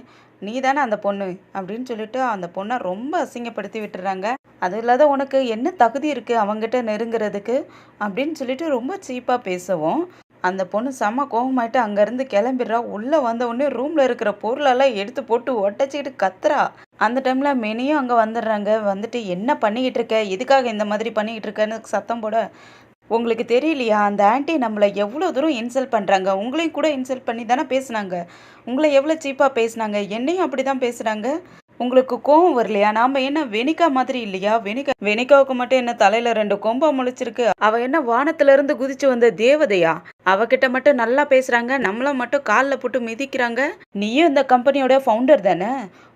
நீ தானே அந்த பொண்ணு அப்படின்னு சொல்லிட்டு அந்த பொண்ணை ரொம்ப அசிங்கப்படுத்தி விட்டுறாங்க. அது இல்லாத உனக்கு என்ன தகுதி இருக்குது அவங்ககிட்ட நெருங்கிறதுக்கு அப்படின்னு சொல்லிட்டு ரொம்ப சீப்பாக பேசவும் அந்த பொண்ணு செம்ம கோவமாயிட்டு அங்கேருந்து கிளம்பிடுறா. உள்ளே வந்த உடனே ரூமில் இருக்கிற பொருளெல்லாம் எடுத்து போட்டு ஒட்டச்சிக்கிட்டு கத்துறா. அந்த டைமில் மெனியும் அங்கே வந்துடுறாங்க. வந்துட்டு என்ன பண்ணிக்கிட்டு இருக்க, எதுக்காக இந்த மாதிரி பண்ணிக்கிட்டு இருக்கன்னு சத்தம் போட, உங்களுக்கு தெரியலையா அந்த ஆன்ட்டி நம்மளை எவ்வளோ தூரம் இன்சல்ட் பண்ணுறாங்க, உங்களையும் கூட இன்சல்ட் பண்ணி தானே பேசுனாங்க, உங்களை எவ்வளோ சீப்பாக பேசுனாங்க, என்னையும் அப்படி தான் பேசுகிறாங்க. உங்களுக்கு கோவம் வரலையா? நாம என்ன வெனிகா மாதிரி இல்லையா? வெனிகாவுக்கு மட்டும் என்ன தலையில 2 கொம்பா முளைச்சிருக்கு? அவ என்ன வானத்துல இருந்து குதிச்சு வந்த தேவதையா? அவகிட்ட மட்டும் நல்லா பேசுறாங்க, நம்மள மட்டும் காலில் போட்டு மிதிக்கிறாங்க. நீயும் இந்த கம்பெனியோட ஃபவுண்டர் தானே,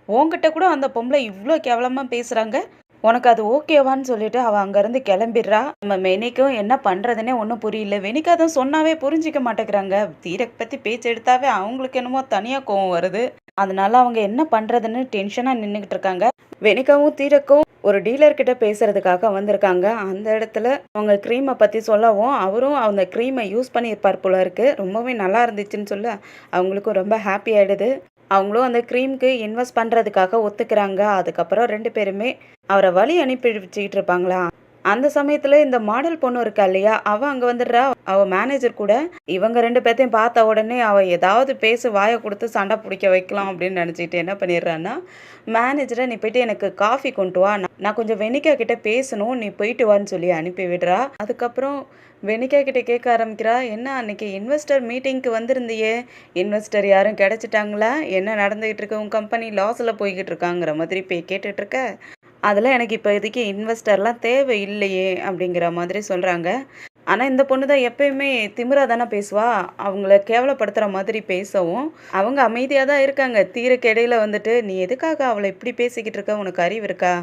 உன்கிட்ட கூட அந்த பொம்பளை இவ்வளோ கேவலமா பேசுறாங்க. உனக்கு அது ஓகேவான்னு சொல்லிட்டு அவள் அங்கேருந்து கிளம்பிடுறா. நம்ம மெனிக்கும் என்ன பண்ணுறதுனே ஒன்றும் புரியல. வெனிக்கா தான் சொன்னாவே புரிஞ்சிக்க மாட்டேங்கிறாங்க. தீரக் பற்றி பேச்சு எடுத்தாவே அவங்களுக்கு என்னமோ தனியாக கோவம் வருது. அதனால அவங்க என்ன பண்ணுறதுன்னு டென்ஷனாக நின்றுக்கிட்டு இருக்காங்க. வெனிகாவும் தீரக்கும் ஒரு டீலர்கிட்ட பேசுறதுக்காக வந்திருக்காங்க. அந்த இடத்துல அவங்க க்ரீமை பற்றி சொல்லவும் அவரும் அந்த க்ரீமை யூஸ் பண்ணியிருப்பார் போல இருக்கு. ரொம்பவே நல்லா இருந்துச்சுன்னு சொல்ல அவங்களுக்கும் ரொம்ப ஹாப்பி ஆகிடுது. அவங்களும் அந்த க்ரீம்க்கு இன்வெஸ்ட் பண்ணுறதுக்காக ஒத்துக்கிறாங்க. அதுக்கப்புறம் 2 பேருமே அவரை வழி அனுப்பி வச்சுக்கிட்டு இருப்பாங்களா. அந்த சமயத்தில் இந்த மாடல் பொண்ணு இருக்கா இல்லையா, அவள் அங்கே வந்துடுறா. அவள் மேனேஜர் கூட இவங்க 2 பேர்த்தையும் பார்த்த உடனே அவள் ஏதாவது பேசி வாயை கொடுத்து சண்டை பிடிக்க வைக்கலாம் அப்படின்னு நினச்சிக்கிட்டு என்ன பண்ணிடுறான்னா, மேனேஜரை நீ போயிட்டு எனக்கு காஃபி கொண்டு வா, நான் கொஞ்சம் வெனிகா கிட்ட பேசணும், நீ போயிட்டு வான்னு சொல்லி அனுப்பி விடுறா. அதுக்கப்புறம் வெனிகா கிட்ட கேட்க ஆரம்பிக்கிறா, என்ன அன்னைக்கு இன்வெஸ்டர் மீட்டிங்க்கு வந்திருந்தியே, இன்வெஸ்டர் யாரும் கிடைச்சிட்டாங்களா, என்ன நடந்துகிட்டு இருக்கு, உன் கம்பெனி லாஸில் போய்கிட்டு இருக்காங்கிற மாதிரி போய் கேட்டுட்டு இருக்க. அதில் எனக்கு இப்போதைக்கு இன்வெஸ்டர்லாம் தேவை இல்லையே அப்படிங்கிற மாதிரி சொல்கிறாங்க. ஆனால் இந்த பொண்ணு தான் எப்பயுமே திமிரா தானே பேசுவா. அவங்கள கேவலப்படுத்துகிற மாதிரி பேசவும் அவங்க அமைதியாக தான் இருக்காங்க. தீரக்கு இடையில வந்துட்டு, நீ எதுக்காக அவளை இப்படி பேசிக்கிட்டு இருக்க, உனக்கு அறிவு இருக்கா,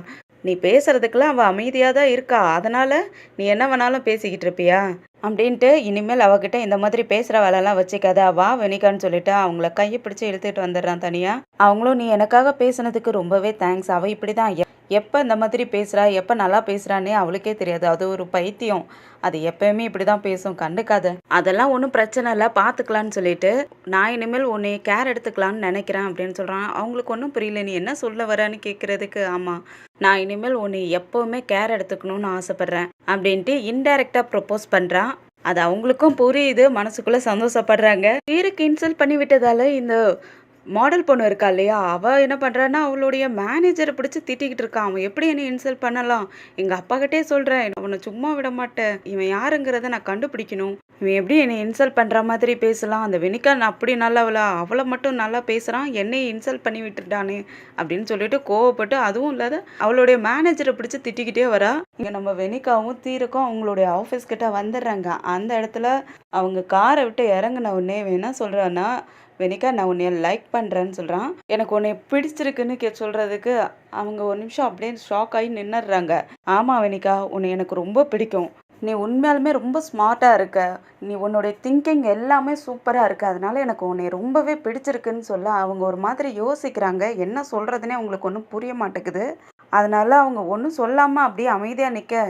நீ பேசுறதுக்கெல்லாம் அவள் அமைதியாக தான் இருக்கா, அதனால் நீ என்ன வேணாலும் பேசிக்கிட்டு இருப்பியா அப்படின்ட்டு, இனிமேல் அவகிட்ட இந்த மாதிரி பேசுகிற வேலைலாம் வச்சுக்காத, வா வெனிகான்னு சொல்லிட்டு அவங்கள கையை பிடிச்சி இழுத்துட்டு வந்துடுறான் தனியாக. அவங்களும் நீ எனக்காக பேசுனதுக்கு ரொம்பவே தேங்க்ஸ், அவள் இப்படி தான் எப்போ இந்த மாதிரி பேசுகிறா, எப்போ நல்லா பேசுகிறான்னே அவளுக்கே தெரியாது, அது ஒரு பைத்தியம், அது எப்பயுமே இப்படி தான் பேசும், கண்டுக்காத, அதெல்லாம் ஒன்றும் பிரச்சனை இல்லை, பார்த்துக்கலான்னு சொல்லிட்டு நான் இனிமேல் உன்னை கேர் எடுத்துக்கலான்னு நினைக்கிறேன் அப்படின்னு சொல்கிறான். அவங்களுக்கு ஒன்றும் புரியல, நீ என்ன சொல்ல வரேன்னு கேட்குறதுக்கு, ஆமாம் நான் இனிமேல் உன்னை எப்போவுமே கேர் எடுத்துக்கணும்னு ஆசைப்பட்றேன் அப்படின்ட்டு இன்டைரக்டாக ப்ரொப்போஸ் பண்ணுறான். அது அவங்களுக்கும் புரியுது, மனசுக்குள்ளே சந்தோஷப்படுறாங்க. தீரக்கு இன்சல்ட் பண்ணி விட்டதால இந்த மாடல் பொண்ணு இருக்கா இல்லையா, அவள் என்ன பண்ணுறான்னா அவளுடைய மேனேஜரை பிடிச்சி திட்டிக்கிட்டு இருக்கான். அவன் எப்படி என்னை இன்சல்ட் பண்ணலாம், எங்கள் அப்பாக்கிட்டே சொல்கிறேன், அவனை சும்மா விட மாட்டேன், இவன் யாருங்கிறத நான் கண்டுபிடிக்கணும், இவன் எப்படி என்னை இன்சல்ட் பண்ணுற மாதிரி பேசலாம், அந்த வெனிகா நான் அப்படி நல்லவளா, அவளை மட்டும் நல்லா பேசுகிறான், என்னை இன்சல்ட் பண்ணி விட்டுட்டானே அப்படின்னு சொல்லிட்டு கோவப்பட்டு, அதுவும் இல்லாத அவளுடைய மேனேஜரை பிடிச்சி திட்டிக்கிட்டே வரா. இங்கே நம்ம வெனிகாவும் தீரக்கும் அவங்களுடைய ஆஃபீஸ் கிட்ட வந்துடுறாங்க. அந்த இடத்துல அவங்க காரை விட்டு இறங்கின உடனே என்ன சொல்கிறான்னா, வெனிகா நான் உன்னைய லைக் பண்ணுறேன்னு சொல்கிறான். எனக்கு உன்னை பிடிச்சிருக்குன்னு சொல்கிறதுக்கு அவங்க ஒரு நிமிஷம் அப்படியே ஷாக் ஆகி நின்னுடுறாங்க. ஆமாம் வெனிகா, உன்னை எனக்கு ரொம்ப பிடிக்கும், நீ உண்மையாலுமே ரொம்ப ஸ்மார்ட்டாக இருக்க, நீ உன்னுடைய திங்கிங் எல்லாமே சூப்பராக இருக்குது, அதனால எனக்கு உன்னை ரொம்பவே பிடிச்சிருக்குன்னு சொல்ல அவங்க ஒரு மாதிரி யோசிக்கிறாங்க. என்ன சொல்கிறதுனே அவங்களுக்கு ஒன்றும் புரிய மாட்டேங்குது. அதனால அவங்க ஒன்றும் சொல்லாமல் அப்படியே அமைதியாக நிற்க,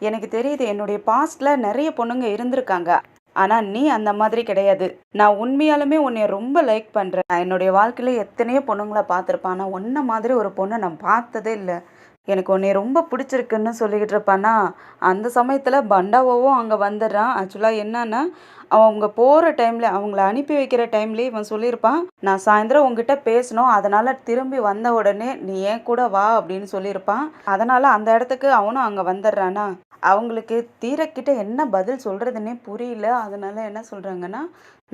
எனக்கு தெரியுது என்னுடைய பாஸ்டில் நிறைய பொண்ணுங்க இருந்திருக்காங்க, ஆனால் நீ அந்த மாதிரி கிடையாது, நான் உண்மையாலுமே உன்னை ரொம்ப லைக் பண்ணுறேன், நான் என்னுடைய வாழ்க்கையில் எத்தனையோ பொண்ணுங்களை பார்த்துருப்பேன், ஆனால் உன்ன மாதிரி ஒரு பொண்ணை நான் பார்த்ததே இல்லை, எனக்கு உன்னை ரொம்ப பிடிச்சிருக்குன்னு சொல்லிக்கிட்டு இருப்பானா. அந்த சமயத்தில் பண்டாவோவும் அங்கே வந்துடுறான். ஆக்சுவலாக என்னன்னா அவங்க போகிற டைமில் அவங்கள அனுப்பி வைக்கிற டைம்லேயே இவன் சொல்லியிருப்பான், நான் சாயந்தரம் உங்ககிட்ட பேசணும், அதனால் திரும்பி வந்த உடனே நீ ஏன் கூட வா அப்படின்னு சொல்லியிருப்பான். அதனால் அந்த இடத்துக்கு அவனும் அங்கே வந்துடுறானா. அவங்களுக்கு தீரக்கிட்ட என்ன பதில் சொல்கிறதுனே புரியல. அதனால என்ன சொல்கிறாங்கன்னா,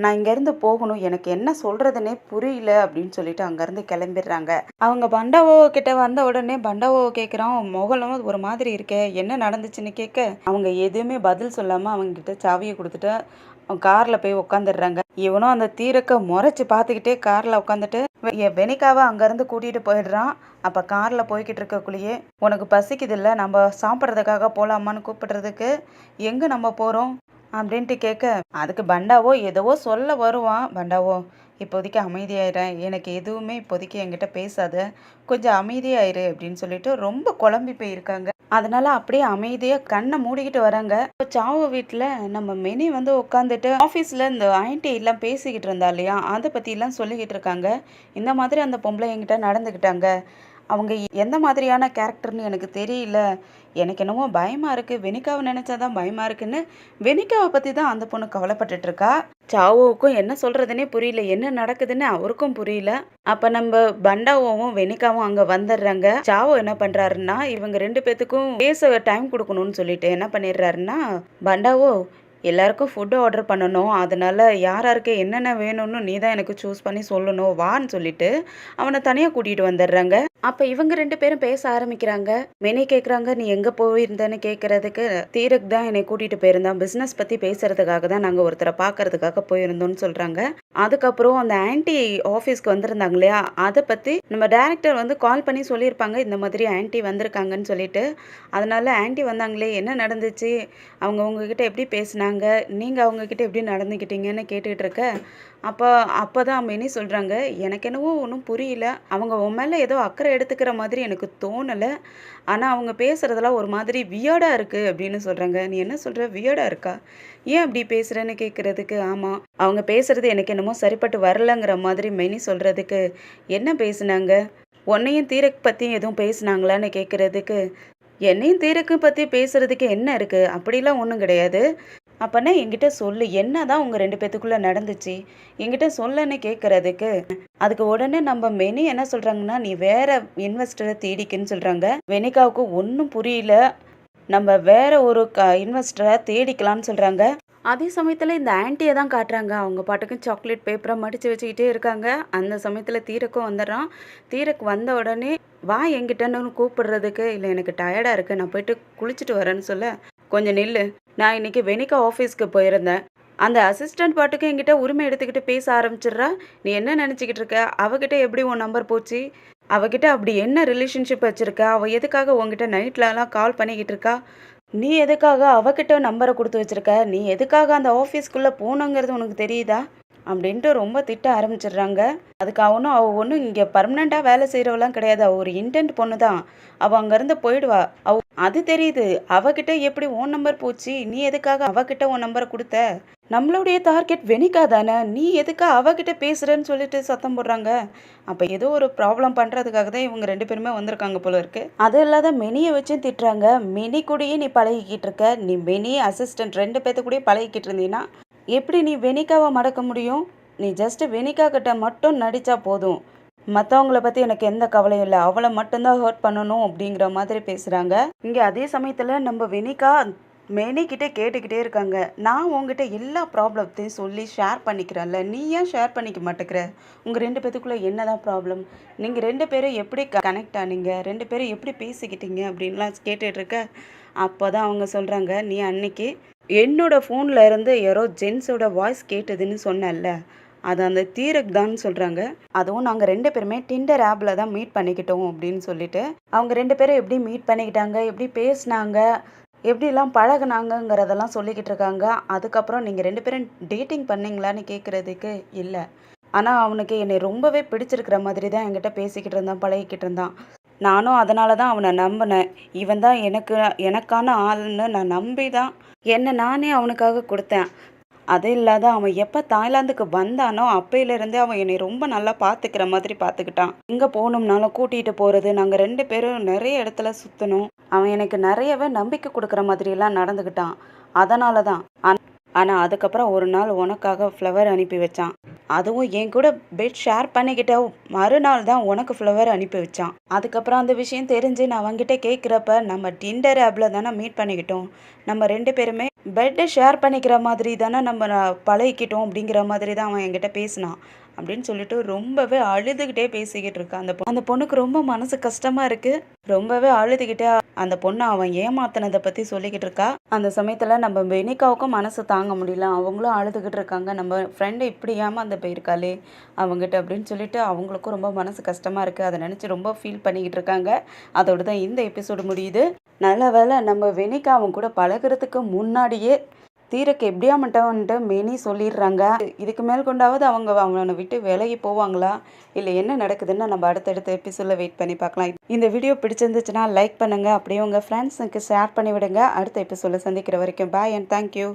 நான் இங்கேருந்து போகணும், எனக்கு என்ன சொல்கிறதுனே புரியல அப்படின்னு சொல்லிட்டு அங்கேருந்து கிளம்பிடுறாங்க. அவங்க பண்டாவோ கிட்ட வந்த உடனே பண்டாவோ கேட்குறான், முகலும் ஒரு மாதிரி இருக்கே, என்ன நடந்துச்சுன்னு கேட்க அவங்க எதுவுமே பதில் சொல்லாமல் அவங்ககிட்ட சாவியை கொடுத்துட்டு அவன் காரில் போய் உட்காந்துடுறாங்க. இவனும் அந்த தீரக்க முறைச்சி பார்த்துக்கிட்டே காரில் உட்காந்துட்டு வெனிகாவை அங்கேருந்து கூட்டிகிட்டு போயிடுறான். அப்போ காரில் போய்கிட்டு இருக்கக்குள்ளேயே, உனக்கு பசிக்குதில்ல, நம்ம சாப்பிட்றதுக்காக போகலாமான்னு கூப்பிடுறதுக்கு எங்கே நம்ம போகிறோம் அப்படின்ட்டு கேட்க, அதுக்கு பண்டாவோ ஏதோ சொல்ல வருவான். பண்டாவோ இப்போதைக்கு அமைதியாயிரேன், எனக்கு எதுவுமே இப்போதைக்கு என்கிட்ட பேசாத, கொஞ்சம் அமைதியாயிரு அப்படின்னு சொல்லிட்டு ரொம்ப குழம்பி போயிருக்காங்க. அதனால அப்படியே அமைதியாக கண்ணை மூடிக்கிட்டு வராங்க. இப்போ சாவு வீட்டில் நம்ம மெனி வந்து உட்காந்துட்டு ஆஃபீஸில் இந்த ஆன்ட்டி எல்லாம் பேசிக்கிட்டு இருந்தா இல்லையா, அதை பற்றிலாம் சொல்லிக்கிட்டு இருக்காங்க. இந்த மாதிரி அந்த பொம்பளை என்கிட்ட நடந்துக்கிட்டாங்க, அவங்க எந்த மாதிரியான கேரக்டர்னு எனக்கு தெரியல, எனக்கு என்னமோ பயமாக இருக்குது, வெனிகாவை நினச்சா தான் பயமாக இருக்குன்னு வெனிகாவை பற்றி தான் அந்த பொண்ணு கவலைப்பட்டுட்டு இருக்கா. சாவோவுக்கும் என்ன சொல்கிறதுனே புரியல, என்ன நடக்குதுன்னு அவருக்கும் புரியல. அப்போ நம்ம பண்டாவோவும் வெனிகாவும் அங்கே வந்துடுறாங்க. சாவோ என்ன பண்ணுறாருன்னா, இவங்க 2 பேத்துக்கும் பேச டைம் கொடுக்கணும்னு சொல்லிட்டு என்ன பண்ணிடுறாருன்னா, பண்டாவோ எல்லாருக்கும் ஃபுட்டு ஆர்டர் பண்ணணும், அதனால யார் யாருக்கு என்னென்ன வேணும்னு நீ தான் எனக்கு சூஸ் பண்ணி சொல்லணும் வான்னு சொல்லிட்டு அவனை தனியாக கூட்டிகிட்டு வந்துடுறாங்க. அப்போ இவங்க 2 பேரும் பேச ஆரம்பிக்கிறாங்க. மெனி கேட்குறாங்க, நீ எங்கே போயிருந்தேன்னு கேட்குறதுக்கு, தீரக் தான் என்னை கூட்டிகிட்டு போயிருந்தான், பிஸ்னஸ் பற்றி பேசுறதுக்காக தான் நாங்கள் ஒருத்தரை பார்க்கறதுக்காக போயிருந்தோம்னு சொல்கிறாங்க. அதுக்கப்புறம் அந்த ஆன்ட்டி ஆஃபீஸ்க்கு வந்திருந்தாங்க இல்லையா, அதை பற்றி நம்ம டேரக்டர் வந்து கால் பண்ணி சொல்லியிருப்பாங்க, இந்த மாதிரி ஆன்ட்டி வந்திருக்காங்கன்னு சொல்லிட்டு. அதனால ஆன்ட்டி வந்தாங்களே, என்ன நடந்துச்சு, அவங்க உங்ககிட்ட எப்படி பேசினாங்க, நீங்கள் அவங்கக்கிட்ட எப்படி நடந்துக்கிட்டீங்கன்னு கேட்டுக்கிட்டு இருக்க. அப்போ தான் மெனி சொல்கிறாங்க, எனக்கு என்னவோ ஒன்றும் புரியல, அவங்க உன் மேலே ஏதோ அக்கறை எடுத்துக்கிற மாதிரி எனக்கு தோணலை, ஆனால் அவங்க பேசுகிறதெல்லாம் ஒரு மாதிரி வியர்டாக இருக்குது அப்படின்னு சொல்கிறாங்க. நீ என்ன சொல்கிற, வியர்டாக இருக்கா, ஏன் அப்படி பேசுகிறேன்னு கேட்குறதுக்கு, ஆமாம் அவங்க பேசுகிறது எனக்கு என்னமோ சரிப்பட்டு வரலங்கிற மாதிரி மெனி சொல்கிறதுக்கு, என்ன பேசுனாங்க, உன்னையும் தீரக் பற்றி எதுவும் பேசுனாங்களான்னு கேட்குறதுக்கு, என்னையும் தீரக்கு பற்றி பேசுகிறதுக்கு என்ன இருக்குது, அப்படிலாம் ஒன்றும் கிடையாது, அப்போனா என்கிட்ட சொல்லு, என்ன தான் உங்கள் 2 பேத்துக்குள்ளே நடந்துச்சு, என்கிட்ட சொல்லன்னு கேட்குறதுக்கு. அதுக்கு உடனே நம்ம மெனி என்ன சொல்கிறாங்கன்னா, நீ வேற இன்வெஸ்டரை தேடிக்குன்னு சொல்கிறாங்க. வெனிகாவுக்கு ஒன்றும் புரியல, நம்ம வேற ஒரு இன்வெஸ்டரை தேடிக்கலான்னு சொல்கிறாங்க. அதே சமயத்தில் இந்த ஆன்ட்டியை தான் காட்டுறாங்க, அவங்க பாட்டுக்கும் சாக்லேட் பேப்பரை மடித்து வச்சுக்கிட்டே இருக்காங்க. அந்த சமயத்தில் தீரக்கும் வந்துடுறான். தீரக் வந்த உடனே வா என்கிட்டன்னு கூப்பிடுறதுக்கு, இல்லை எனக்கு டயர்டாக இருக்குது, நான் போயிட்டு குளிச்சுட்டு வரேன்னு சொல்ல, கொஞ்சம் நில்லு, நான் இன்னைக்கு வெனிகா ஆஃபீஸ்க்கு போயிருந்தேன், அந்த அசிஸ்டன்ட் பாட்டுக்கு என்கிட்ட உரிமை எடுத்துக்கிட்டு பேச ஆரம்பிச்சிடுறா, நீ என்ன நினச்சிக்கிட்டு இருக்க, அவகிட்ட எப்படி உன் நம்பர் போச்சு, அவகிட்ட அப்படி என்ன ரிலேஷன்ஷிப் வச்சுருக்க, அவள் எதுக்காக உங்ககிட்ட நைட்லலாம் கால் பண்ணிக்கிட்டு இருக்கா, நீ எதுக்காக அவகிட்ட நம்பரை கொடுத்து வச்சுருக்க, நீ எதுக்காக அந்த ஆஃபீஸ்க்குள்ளே போகணுங்கிறது உனக்கு தெரியுதா அப்படின்ட்டு ரொம்ப திட்ட ஆரம்பிச்சிடுறாங்க. அதுக்கு அவள் ஒன்றும் இங்கே பர்மனெண்ட்டாக வேலை செய்கிறவெல்லாம் கிடையாது, அவள் ஒரு இன்டென்ட் பொண்ணு தான், அவள் அங்கேருந்து போயிடுவா, அது தெரியுது, அவகிட்ட எப்படி உன் நம்பர் போச்சு, நீ எதுக்காக அவகிட்ட உன் நம்பரை கொடுத்த, நம்மளுடைய டார்கெட் வெனிகா தானே, நீ எதுக்காக அவகிட்ட பேசுகிறேன்னு சொல்லிட்டு சத்தம் போடுறாங்க. அப்போ ஏதோ ஒரு ப்ராப்ளம் பண்ணுறதுக்காக தான் இவங்க 2 பேருமே வந்திருக்காங்க போல இருக்கு. அது இல்லாத மெனியை வச்சும் திட்டுறாங்க, மெனி கூடயே நீ பழகிக்கிட்டு இருக்க, நீ மெனி அசிஸ்டன்ட் 2 பேர்த்து கூடயே பழகிக்கிட்டு இருந்தீங்கன்னா எப்படி நீ வெனிகாவை மடக்க முடியும், நீ ஜஸ்ட் வெனிகா கிட்ட மட்டும் நடித்தா போதும், மற்றவங்கள பற்றி எனக்கு எந்த கவலையும் இல்லை, அவளை மட்டும்தான் ஹர்ட் பண்ணணும் அப்படிங்கிற மாதிரி பேசுகிறாங்க. இங்கே அதே சமயத்தில் நம்ம வெனிகா மெனிக்கிட்டே கேட்டுக்கிட்டே இருக்காங்க, நான் உங்ககிட்ட எல்லா ப்ராப்ளத்தையும் சொல்லி ஷேர் பண்ணிக்கிறேன்ல, நீ ஏன் ஷேர் பண்ணிக்க மாட்டேங்கிற, உங்கள் 2 பேத்துக்குள்ளே என்னதான் ப்ராப்ளம், நீங்கள் 2 பேரும் எப்படி கனெக்ட் ஆனீங்க, 2 பேரும் எப்படி பேசிக்கிட்டீங்க அப்படின்லாம் கேட்டுட்டு இருக்க. அப்போ தான் அவங்க சொல்கிறாங்க, நீ அன்னைக்கு என்னோட ஃபோனில் இருந்து யாரோ ஜென்ஸோட வாய்ஸ் கேட்டதுன்னு சொன்னேன்ல, அது அந்த தீரக் தான் சொல்கிறாங்க. அதுவும் நாங்கள் 2 பேருமே டிண்டர் ஆப்பில் தான் மீட் பண்ணிக்கிட்டோம் அப்படின்னு சொல்லிட்டு, அவங்க 2 பேரும் எப்படி மீட் பண்ணிக்கிட்டாங்க, எப்படி பேசினாங்க, எப்படிலாம் பழகுனாங்கங்கிறதெல்லாம் சொல்லிக்கிட்டு இருக்காங்க. அதுக்கப்புறம் நீங்கள் 2 பேரும் டேட்டிங் பண்ணீங்களான்னு கேட்குறதுக்கு, இல்லை, ஆனால் அவனுக்கு என்னை ரொம்பவே பிடிச்சிருக்கிற மாதிரி தான் என்கிட்ட பேசிக்கிட்டு இருந்தான், பழகிக்கிட்டு இருந்தான், நானும் அதனால தான் அவனை நம்பினேன், இவன் தான் எனக்கான ஆளுன்னு நான் நம்பி தான் என்னை நானே அவனுக்காக கொடுத்தேன். அது இல்லாத அவன் எப்போ தாய்லாந்துக்கு வந்தானோ அப்பையிலேருந்தே அவன் என்னை ரொம்ப நல்லா பார்த்துக்கிற மாதிரி பார்த்துக்கிட்டான். எங்கே போகணும்னாலும் கூட்டிகிட்டு போகிறது, நாங்கள் 2 பேரும் நிறைய இடத்துல சுற்றணும், அவன் எனக்கு நிறையவே நம்பிக்கை கொடுக்குற மாதிரியெல்லாம் நடந்துக்கிட்டான். அதனால தான் ஆனால் அதுக்கப்புறம் ஒரு நாள் உனக்காக ஃப்ளவர் அனுப்பி வச்சான். அதுவும் என் கூட பெட் ஷேர் பண்ணிக்கிட்ட மறுநாள் தான் உனக்கு ஃப்ளவர் அனுப்பி வச்சான். அதுக்கப்புறம் அந்த விஷயம் தெரிஞ்சு நான் அவன்கிட்ட கேட்குறப்ப, நம்ம டிண்டர் ஆப்பில் தானே மீட் பண்ணிக்கிட்டோம், நம்ம 2 பேருமே பெட்டை ஷேர் பண்ணிக்கிற மாதிரி தானே நம்ம பழகிக்கிட்டோம் அப்படிங்கிற மாதிரி தான் அவன் என்கிட்ட பேசினான் அப்படின்னு சொல்லிட்டு ரொம்பவே அழுதுகிட்டே பேசிக்கிட்டு இருக்கா. அந்த பொண்ணுக்கு ரொம்ப மனசு கஷ்டமா இருக்கு. ரொம்பவே அழுதுகிட்டே அந்த பொண்ணை அவன் ஏமாத்தினதை பத்தி சொல்லிக்கிட்டு இருக்கா. அந்த சமயத்துல நம்ம வெனிகாவுக்கும் மனசு தாங்க முடியல. அவங்களும் அழுதுகிட்டு இருக்காங்க. நம்ம ஃப்ரெண்டு இப்படி ஏமாந்து போயிருக்காளே அவங்ககிட்ட அப்படின்னு சொல்லிட்டு அவங்களுக்கும் ரொம்ப மனசு கஷ்டமா இருக்கு. அதை நினைச்சு ரொம்ப ஃபீல் பண்ணிக்கிட்டு இருக்காங்க. அதோட தான் இந்த எபிசோடு முடியுது. நல்ல வேளை நம்ம வெனிகா அவன் கூட பழகுறதுக்கு முன்னாடியே தீரக்கு எப்படியாமட்டவன்ட்டு மெனி சொல்லிடுறாங்க. இதுக்கு மேல் கொண்டாவது அவங்க அவனை விட்டு விலகி போவாங்களா, இல்லை என்ன நடக்குதுன்னு நம்ம அடுத்தடுத்த எபிசோடில் வெயிட் பண்ணி பார்க்கலாம். இந்த வீடியோ பிடிச்சிருந்துச்சுன்னா லைக் பண்ணுங்கள், அப்படியே உங்கள் ஃப்ரெண்ட்ஸுக்கு ஷேர் பண்ணி விடுங்க. அடுத்த எபிசோடில் சந்திக்கிற வரைக்கும் பாய் அண்ட் தேங்க்யூ.